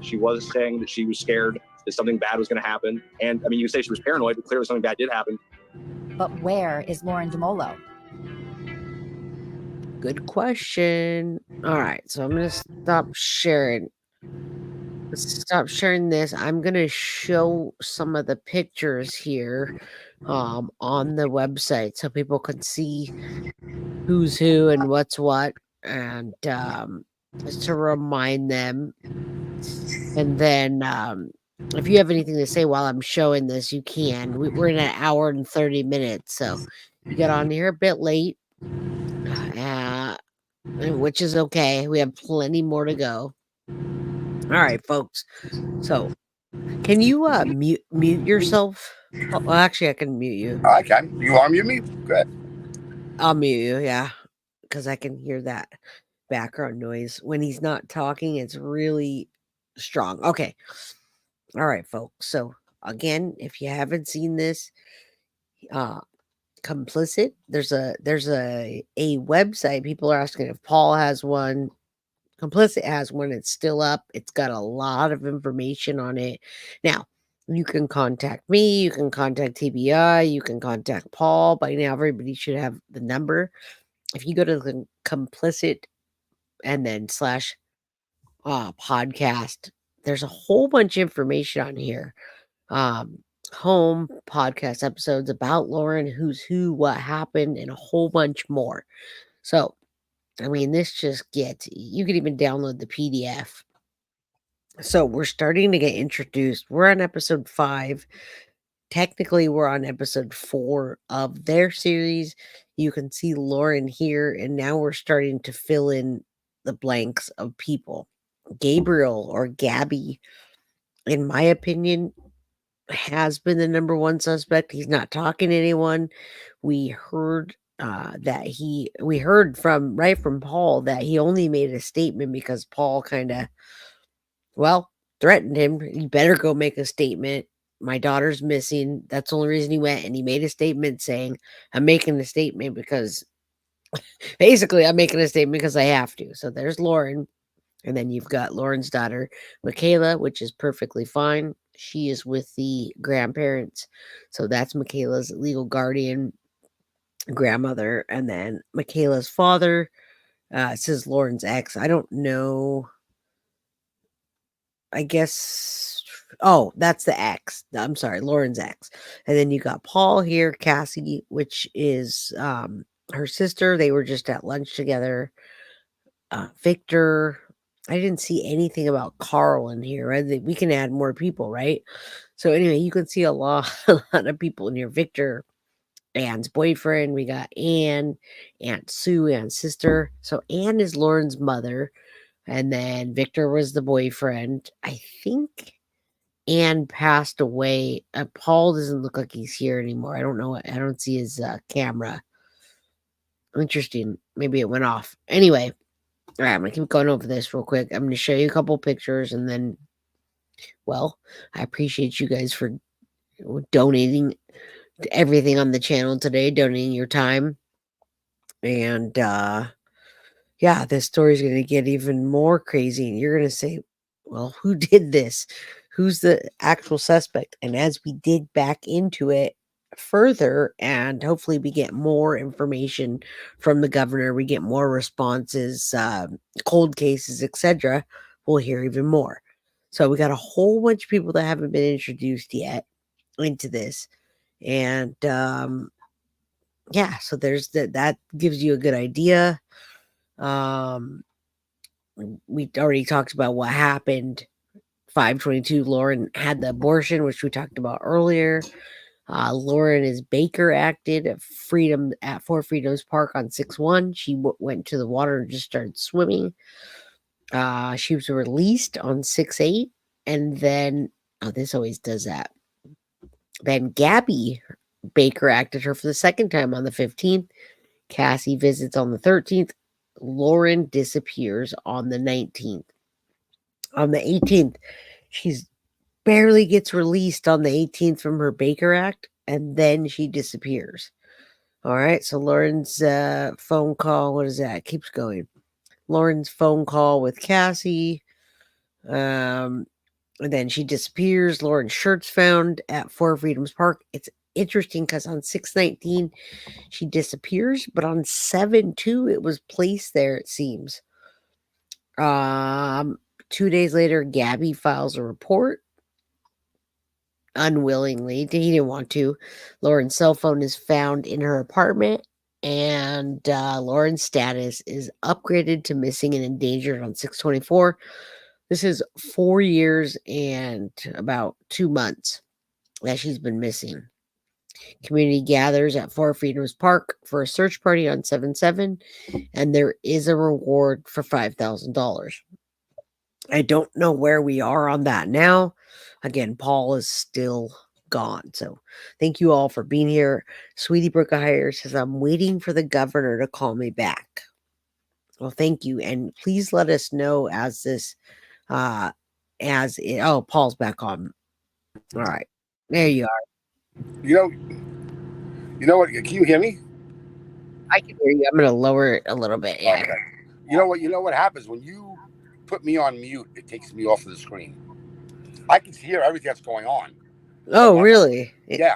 She was saying that she was scared that something bad was going to happen. And I mean, you say she was paranoid, but clearly something bad did happen. But where is Lauren Dumolo? Good question. All right, so I'm going to stop sharing. Let's stop sharing this. I'm going to show some of the pictures here on the website so people can see who's who and what's what, and just to remind them. And then if you have anything to say while I'm showing this, you can. We're in an hour and 30 minutes, so you got on here a bit late, which is okay. We have plenty more to go. All right, folks. So, can you mute yourself? Well, actually, I can mute you. I can. You want to mute me? Go ahead. I'll mute you, yeah, because I can hear that background noise when he's not talking. It's really strong. Okay. All right, folks. So, again, if you haven't seen this, Complicit, there's a website. People are asking if Paul has one. Complicit has one. It's still up. It's got a lot of information on it. Now, you can contact me. You can contact TBI. You can contact Paul. By now, everybody should have the number. If you go to the Complicit and then / podcast, there's a whole bunch of information on here. Home podcast episodes about Lauren, who's who, what happened, and a whole bunch more. So, I mean, this just gets, you can even download the PDF. So we're starting to get introduced. We're on episode 5. Technically, we're on episode 4 of their series. You can see Lauren here, and now we're starting to fill in the blanks of people. Gabriel, or Gabby, in my opinion, has been the number one suspect. He's not talking to anyone. We heard we heard from Paul that he only made a statement because Paul kind of, threatened him. You better go make a statement. My daughter's missing. That's the only reason he went. And he made a statement saying, I'm making a statement because basically I'm making a statement because I have to. So there's Lauren. And then you've got Lauren's daughter, Michaela, which is perfectly fine. She is with the grandparents. So that's Michaela's legal guardian, grandmother. And then Michaela's father, says Lauren's ex. I don't know. I guess Oh, that's the ex. I'm sorry, Lauren's ex. And then you got Paul here, Cassie, which is her sister. They were just at lunch together. Victor. I didn't see anything about Carl in here. Right? We can add more people, right? So anyway, you can see a lot, a lot of people in here. Victor, Anne's boyfriend. We got Anne, Aunt Sue, Anne's sister. So Anne is Lauren's mother, and then Victor was the boyfriend. I think Anne passed away. Paul doesn't look like he's here anymore. I don't know. I don't see his camera. Interesting. Maybe it went off. Anyway, all right, I'm going to keep going over this real quick. I'm going to show you a couple pictures and then, well, I appreciate you guys for donating to everything on the channel today, donating your time. And yeah, this story's going to get even more crazy. And you're going to say, well, who did this? Who's the actual suspect? And as we dig back into it further, and hopefully we get more information from the governor, we get more responses, cold cases, etc., we'll hear even more. So we got a whole bunch of people that haven't been introduced yet into this. And yeah, so there's that gives you a good idea. We already talked about what happened. 522, Lauren had the abortion, which we talked about earlier. Lauren is Baker acted at Four Freedoms Park on 6/1. She went to the water and just started swimming. She was released on 6/8, and then this always does that. Then Gabby Baker acted her for the second time on the 15th. Cassie visits on the 13th. Lauren disappears on the 19th. On the 18th, she's barely gets released on the 18th from her Baker Act, and then she disappears. All right, so Lauren's phone call, what is that? It keeps going. Lauren's phone call with Cassie, and then she disappears. Lauren's shirt's found at Four Freedoms Park. It's interesting because on 6/19, she disappears, but on 7/2, it was placed there, it seems. 2 days later, Gabby files a report. Unwillingly, he didn't want to. Lauren's cell phone is found in her apartment, and Lauren's status is upgraded to missing and endangered on 6/24. This is 4 years and about 2 months that she's been missing. Community gathers at Four Freedoms Park for a search party on 7/7, and there is a reward for $5,000. I don't know where we are on that now. Again, Paul is still gone. So thank you all for being here. Sweetie Brookahire says, I'm waiting for the governor to call me back. Well, thank you. And please let us know as this, Paul's back on. All right. There you are. You know what? Can you hear me? I can hear you. I'm going to lower it a little bit. Yeah. Okay. You know what happens when you put me on mute, it takes me off of the screen. I can hear everything that's going on. Oh, really? Yeah.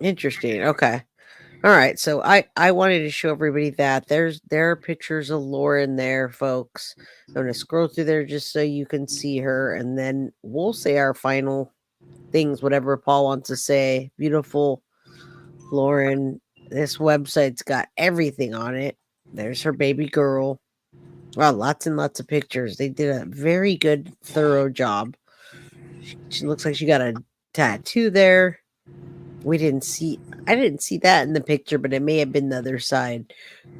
Interesting. Okay. All right. So I wanted to show everybody that there are pictures of Lauren there, folks. I'm going to scroll through there just so you can see her, and then we'll say our final things, whatever Paul wants to say. Beautiful Lauren. This website's got everything on it. There's her baby girl. Wow, lots and lots of pictures. They did a very good, thorough job. She looks like she got a tattoo there. I didn't see that in the picture, but it may have been the other side.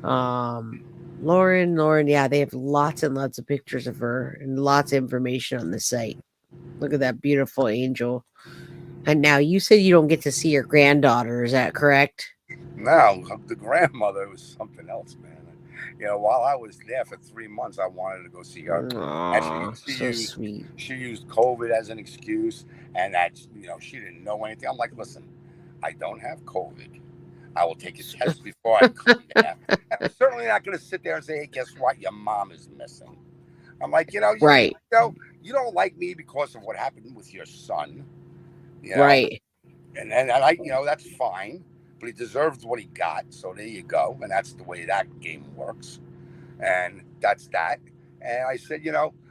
Lauren, yeah, they have lots and lots of pictures of her and lots of information on the site. Look at that beautiful angel. And now you said you don't get to see your granddaughter, is that correct? No, the grandmother was something else, man. While I was there for 3 months, I wanted to go see her. Aww, and so sweet. She used COVID as an excuse, and that she didn't know anything. I'm like, listen, I don't have COVID. I will take a test before I come there. And I'm certainly not going to sit there and say, hey, guess what? Your mom is missing. I'm like, right. You don't like me because of what happened with your son. Right. And I, that's fine. But he deserves what he got. So there you go. And that's the way that game works. And that's that. And I said,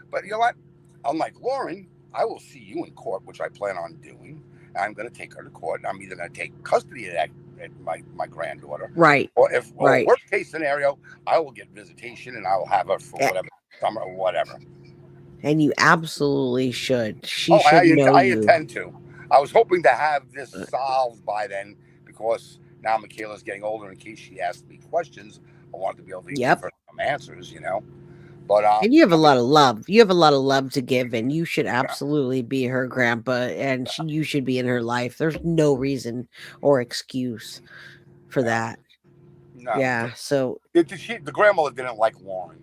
but you know what? Unlike Lauren, I will see you in court, which I plan on doing. I'm going to take her to court. And I'm either going to take custody of that my granddaughter, Right. or Right. worst case scenario, I will get visitation and I will have her for Yeah. whatever summer or whatever. And you absolutely should. She Oh, should know I you. intend to. I was hoping to have this solved by then, because now Michaela's getting older. In case she asks me questions, I want to be able to give her some answers, But and you have a lot of love. You have a lot of love to give, and you should absolutely be her grandpa, and you should be in her life. There's no reason or excuse for that. no, Yeah. So the grandmother didn't like Lauren,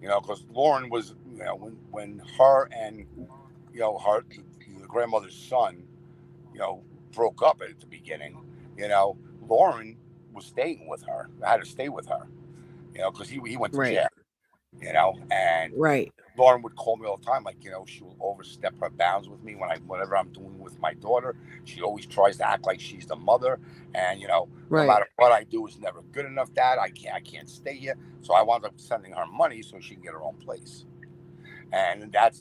because Lauren was, when her and the grandmother's son, broke up at the beginning, Lauren was staying with her. I had to stay with her, because he went to jail, and right. Lauren would call me all the time, like, she will overstep her bounds with me whatever I'm doing with my daughter. She always tries to act like she's the mother, and no matter what I do is never good enough. Dad, I can't stay here. So I wound up sending her money so she can get her own place, and that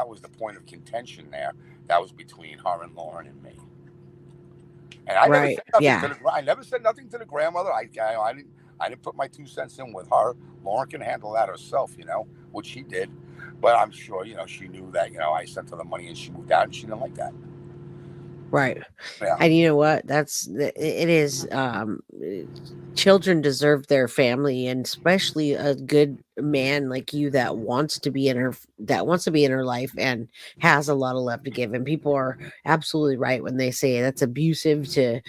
was the point of contention there. That was between her and Lauren and me. And I never said nothing to the. I never said nothing to the grandmother. I didn't put my 2 cents in with her. Lauren can handle that herself, which she did. But I'm sure, she knew that, I sent her the money and she moved out, and she didn't like that. Right. Yeah. And you know what? It is. Children deserve their family, and especially a good man like you that wants to be in her life and has a lot of love to give. And people are absolutely right when they say that's abusive to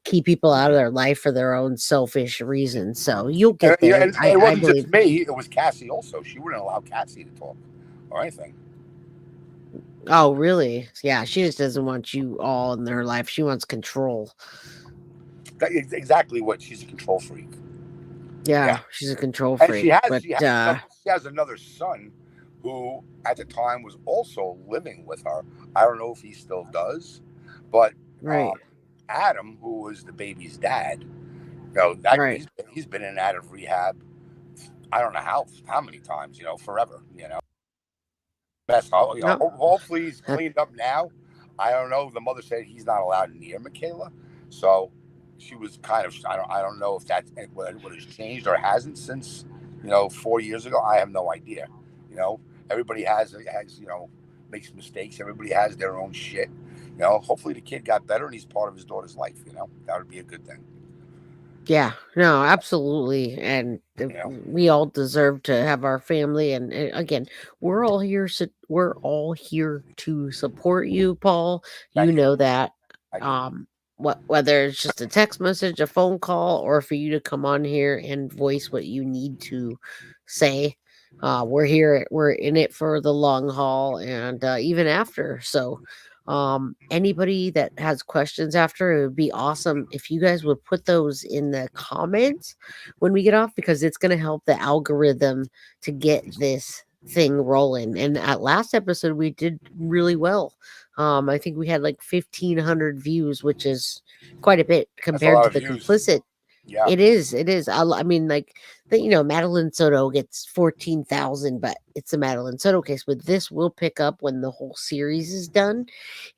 keep people out of their life for their own selfish reasons. So you'll get there. And it wasn't just me; it was Cassie also. She wouldn't allow Cassie to talk or anything. Oh, really? Yeah, she just doesn't want you all in her life. She wants control. That's exactly what she's a control freak. Yeah, she's a control freak. And she has another son who at the time was also living with her. I don't know if he still does, but Adam, who was the baby's dad, he's been in and out of rehab. I don't know how many times, forever, That's hopefully he's cleaned up now. I don't know. The mother said he's not allowed near Michaela, so she was kind of. I don't know if that's what has changed or hasn't since 4 years ago. I have no idea. Everybody has makes mistakes. Everybody has their own shit. Hopefully the kid got better and he's part of his daughter's life. That would be a good thing. Yeah, no, absolutely. And we all deserve to have our family. And again, we're all here. We're all here to support you, Paul. You know that. Whether it's just a text message, a phone call, or for you to come on here and voice what you need to say. We're here. We're in it for the long haul, and even after. So, anybody that has questions after, it would be awesome if you guys would put those in the comments when we get off, because it's going to help the algorithm to get this thing rolling. And at last episode we did really well. I think we had like 1,500 views, which is quite a bit compared to the Complicit. Yeah, it is. I mean, like Madeline Soto gets 14,000, but it's a Madeline Soto case. But this will pick up when the whole series is done,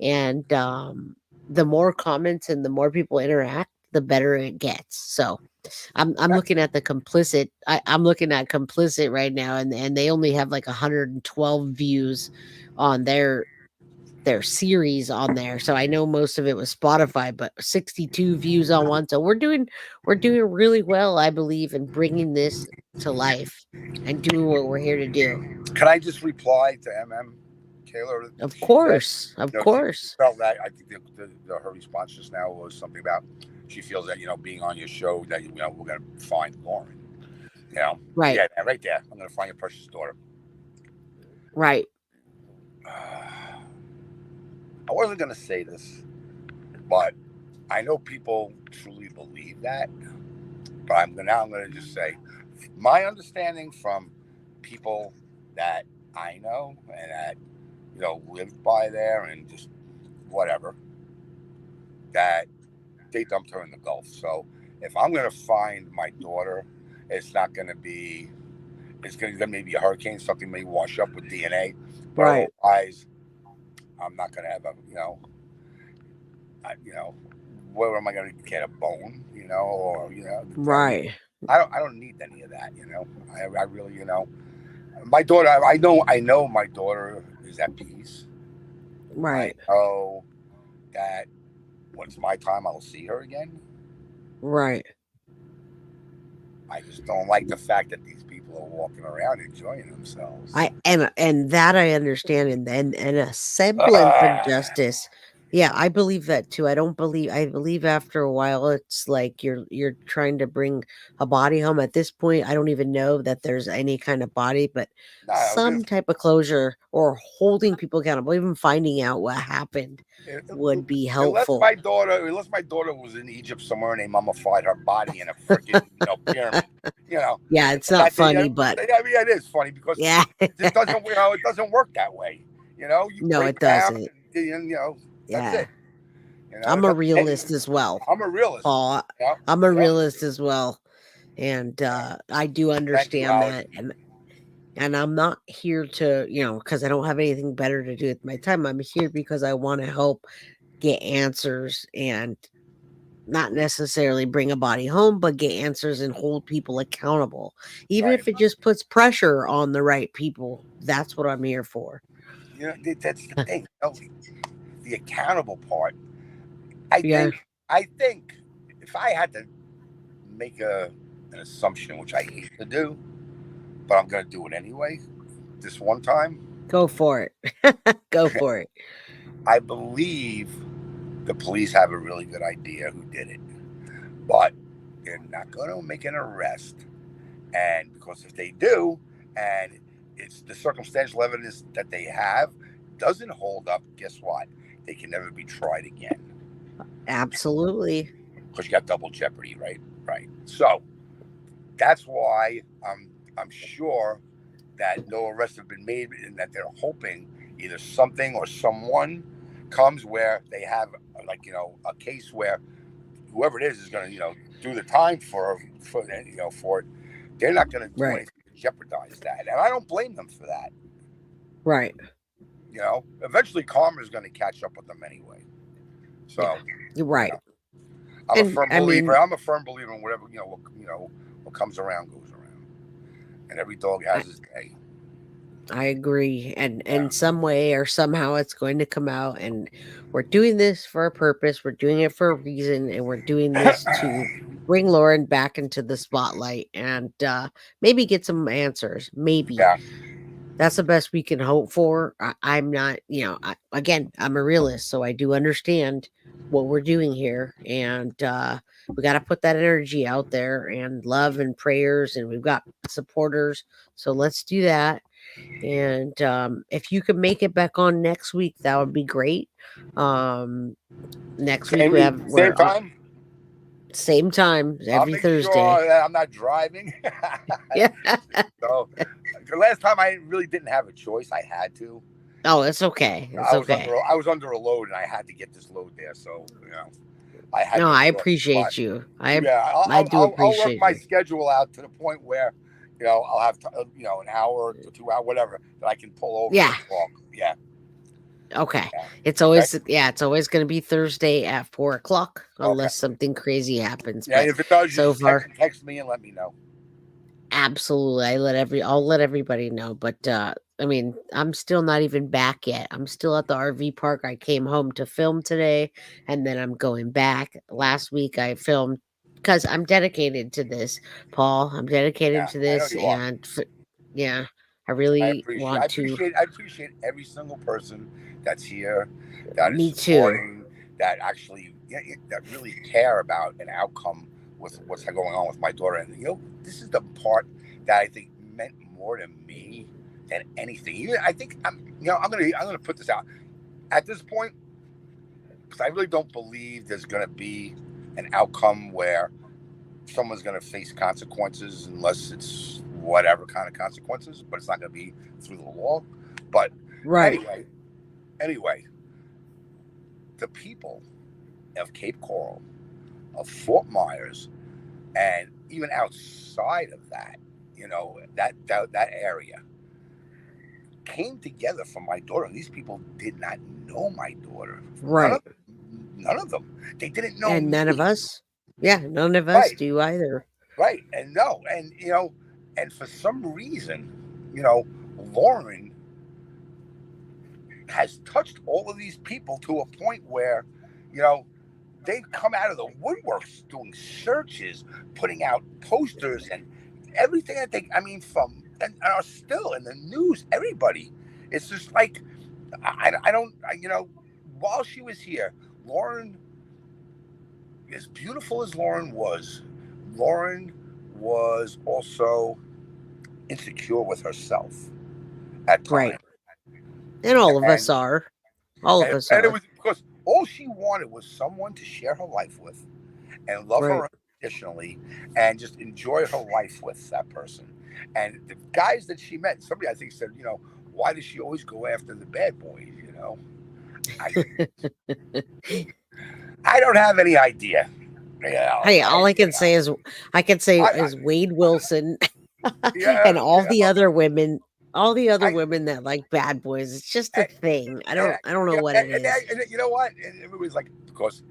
and the more comments and the more people interact, the better it gets. So I'm looking at the Complicit. I'm looking at Complicit right now, and they only have like 112 views on their series on there. So I know most of it was Spotify, but 62 views on one. So we're doing really well, I believe, in bringing this to life and doing what we're here to do. Can I just reply to Kayla? Of course, of course. Felt that I think her response just now was something about she feels that being on your show that we're gonna find Lauren. Right. Yeah, right there. I'm gonna find your precious daughter. Right. I wasn't going to say this, but I know people truly believe that. But I'm going to just say my understanding from people that I know and that, lived by there and just whatever, that they dumped her in the Gulf. So if I'm going to find my daughter, it's not going to be it's going to maybe a hurricane. Something may wash up with DNA. But Right. otherwise, I'm not going to have where am I going to get a bone? Or Right. I don't need any of that. I really, my daughter. I know my daughter is at peace. Right. I know that when it's my time, I'll see her again. Right. I just don't like the fact that these people are walking around enjoying themselves. And that I understand, and a semblance of justice. Yeah, I believe that too. I believe after a while it's like you're trying to bring a body home. At this point, I don't even know that there's any kind of body, but some type of closure or holding people accountable, even finding out what happened would be helpful. Unless my daughter was in Egypt somewhere and they mummified her body in a freaking pyramid. Yeah, it's not funny, but I mean, it is funny because it just doesn't. It doesn't work that way. You No, break it down doesn't. and, that's Yeah. it. I'm a realist as well. I'm a realist. Paul, I'm a realist as well. And I do understand that. And I'm not here to, because I don't have anything better to do with my time. I'm here because I want to help get answers and not necessarily bring a body home, but get answers and hold people accountable. Even if it just puts pressure on the right people, that's what I'm here for. That's the thing. The accountable part. I think if I had to make an assumption, which I hate to do, but I'm going to do it anyway, this one time. Go for it. Go for it. I believe the police have a really good idea who did it, but they're not going to make an arrest. And because if they do, and it's the circumstantial evidence that they have doesn't hold up, guess what? They can never be tried again. Absolutely. Because you got double jeopardy, right? Right. So that's why I'm sure that no arrests have been made and that they're hoping either something or someone comes where they have a case where whoever it is going to do the time for it. They're not going to do anything to jeopardize that, and I don't blame them for that. Right. Eventually karma is going to catch up with them anyway. So you're right. I'm a firm believer. I'm a firm believer in whatever what comes around goes around, and every dog has his day. I agree, and in some way or somehow it's going to come out, and we're doing this for a purpose. We're doing it for a reason, and we're doing this to bring Lauren back into the spotlight and maybe get some answers. Maybe that's the best we can hope for. I'm not, I'm a realist, so I do understand what we're doing here, and we got to put that energy out there and love and prayers, and we've got supporters, so let's do that. And if you could make it back on next week, that would be great. Next week we have same time every Thursday. Sure I'm not driving. Yeah. So the last time I really didn't have a choice. I had to. Oh, it's okay. It's okay. I was under a load and I had to get this load there. So I had. No, I appreciate you. I do appreciate I'll work my schedule out to the point where I'll have an hour to 2 hours, whatever, that I can pull over. Yeah. And walk. Yeah. Okay. It's always it's always going to be Thursday at 4:00 unless something crazy happens. Yeah, but if it does, so far, text me and let me know. Absolutely, I'll let everybody know. But I mean, I'm still not even back yet. I'm still at the RV park. I came home to film today, and then I'm going back. Last week I filmed because I'm dedicated to this, Paul. I'm dedicated to this, and I really want to. I appreciate every single person that's here, that Me is supporting, that actually that really care about an outcome with what's going on with my daughter. And this is the part that I think meant more to me than anything. I think I'm gonna put this out at this point because I really don't believe there's gonna be an outcome where someone's gonna face consequences unless it's whatever kind of consequences, but it's not going to be through the law. But anyway, the people of Cape Coral, of Fort Myers, and even outside of that, that area came together for my daughter. And these people did not know my daughter. Right. None of them. They didn't know And none me. of us. Yeah, none of us do either. Right. And and for some reason, Lauren has touched all of these people to a point where, they've come out of the woodworks doing searches, putting out posters and everything that and are still in the news. Everybody, it's just like, while she was here, Lauren, as beautiful as Lauren was also insecure with herself at times. Right. And all of us are. All of us and are. it was because all she wanted was someone to share her life with and love her unconditionally and just enjoy her life with that person. And the guys that she met, somebody I think said, why does she always go after the bad boys? I don't have any idea. Hey, all I can say is Wade Wilson and all the other women. All the other women that like bad boys. It's just a thing. I don't know what it is. And you know what? And it was like, because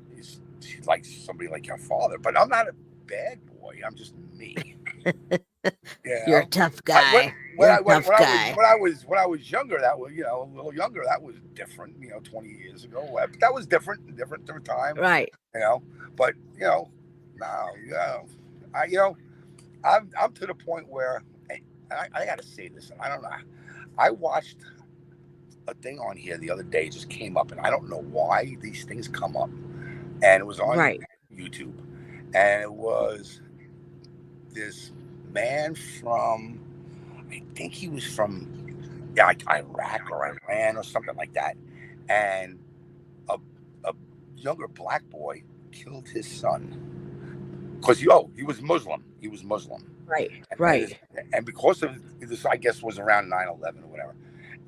she's like somebody like your father, but I'm not a bad boy. I'm just me. You're a tough guy. When I was younger, that was a little younger. That was different. 20 years ago, but that was different different time. Right. But now, I'm to the point where I got to say this, and I don't know. I watched a thing on here the other day. It just came up, and I don't know why these things come up. And it was on YouTube, and it was this man from, I think he was from Iraq or Iran or something like that, and a younger black boy killed his son because he was Muslim. He was Muslim. Right. And because of this, I guess was around 9/11 or whatever.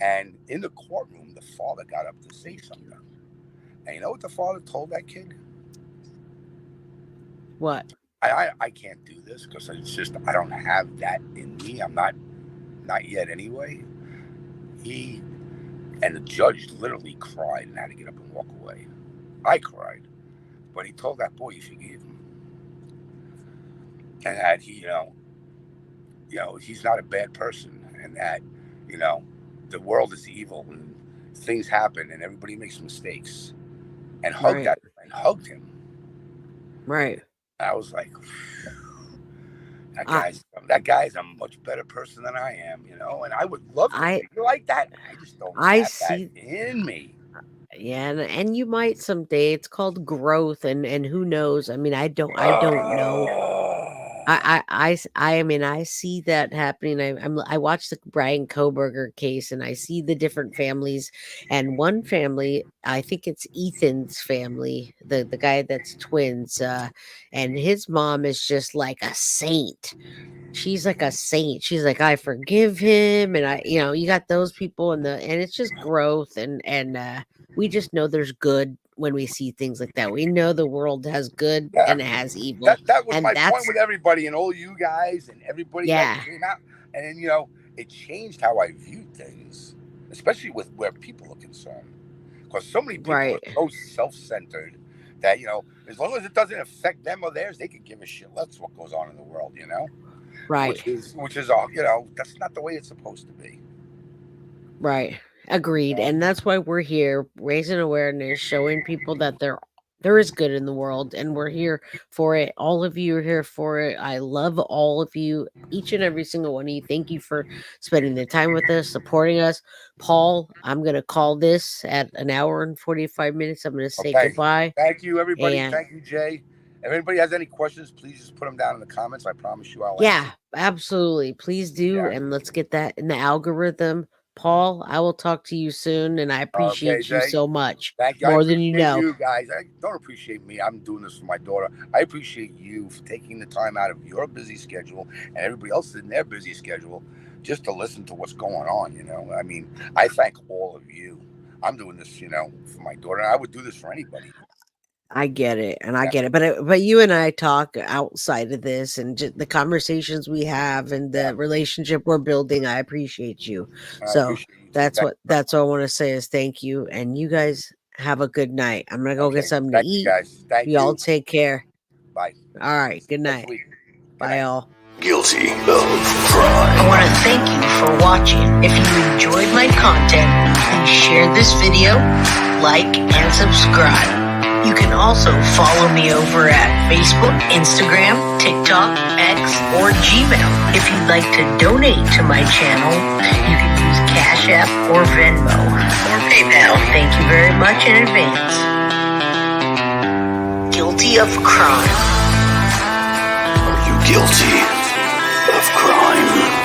And in the courtroom, the father got up to say something. And you know what the father told that kid? What? I can't do this because it's just, I don't have that in me. I'm not yet anyway. And the judge literally cried and had to get up and walk away. I cried. But he told that boy he forgave him. And that he, he's not a bad person, and that, the world is evil and things happen and everybody makes mistakes, and hugged him. Right. I was like, that guy's a much better person than I am, and I would love to be like that. I just don't have that in me. Yeah, and you might someday. It's called growth, and who knows? I mean, I don't know. I mean, I see that happening. I watched the Brian Koberger case, and I see the different families. And one family, I think it's Ethan's family, the guy that's twins, and his mom is just like a saint. She's like a saint. She's like, I forgive him, and you got those people, and it's just growth, and we just know there's good. When we see things like that, we know the world has good and it has evil. That was my point with everybody and all you guys and everybody that came out. And then, it changed how I viewed things, especially with where people are concerned. Because so many people are so self-centered that, as long as it doesn't affect them or theirs, they can give a shit. That's what goes on in the world, Right. Which is all, that's not the way it's supposed to be. Right. Agreed. And that's why we're here, raising awareness, showing people that there is good in the world, and we're here for it. All of you are here for it. I love all of you, each and every single one of you. Thank you for spending the time with us, supporting us. Paul, I'm going to call this at an hour and 45 minutes. I'm going to say goodbye. Thank you, everybody. Thank you, Jay. If anybody has any questions, please just put them down in the comments. I promise you I'll answer. Absolutely. Please do. And let's get that in the algorithm. Paul, I will talk to you soon, and I appreciate you so much. Thank you. More than you know. You guys, I don't appreciate me. I'm doing this for my daughter. I appreciate you for taking the time out of your busy schedule and everybody else in their busy schedule just to listen to what's going on. I mean, I thank all of you. I'm doing this, for my daughter. I would do this for anybody. I get it, and I get it, but you and I talk outside of this, and just the conversations we have, and the relationship we're building. I appreciate you. So that's what I want to say is thank you, and you guys have a good night. I'm gonna go get something to eat. Thank Y'all you. take care. Bye. All right. Good night. Bye, all. Guilty of crime. I want to thank you for watching. If you enjoyed my content, please share this video, like, and subscribe. You can also follow me over at Facebook, Instagram, TikTok, X, or Gmail. If you'd like to donate to my channel, you can use Cash App or Venmo or PayPal. Thank you very much in advance. Guilty of crime. Are you guilty of crime?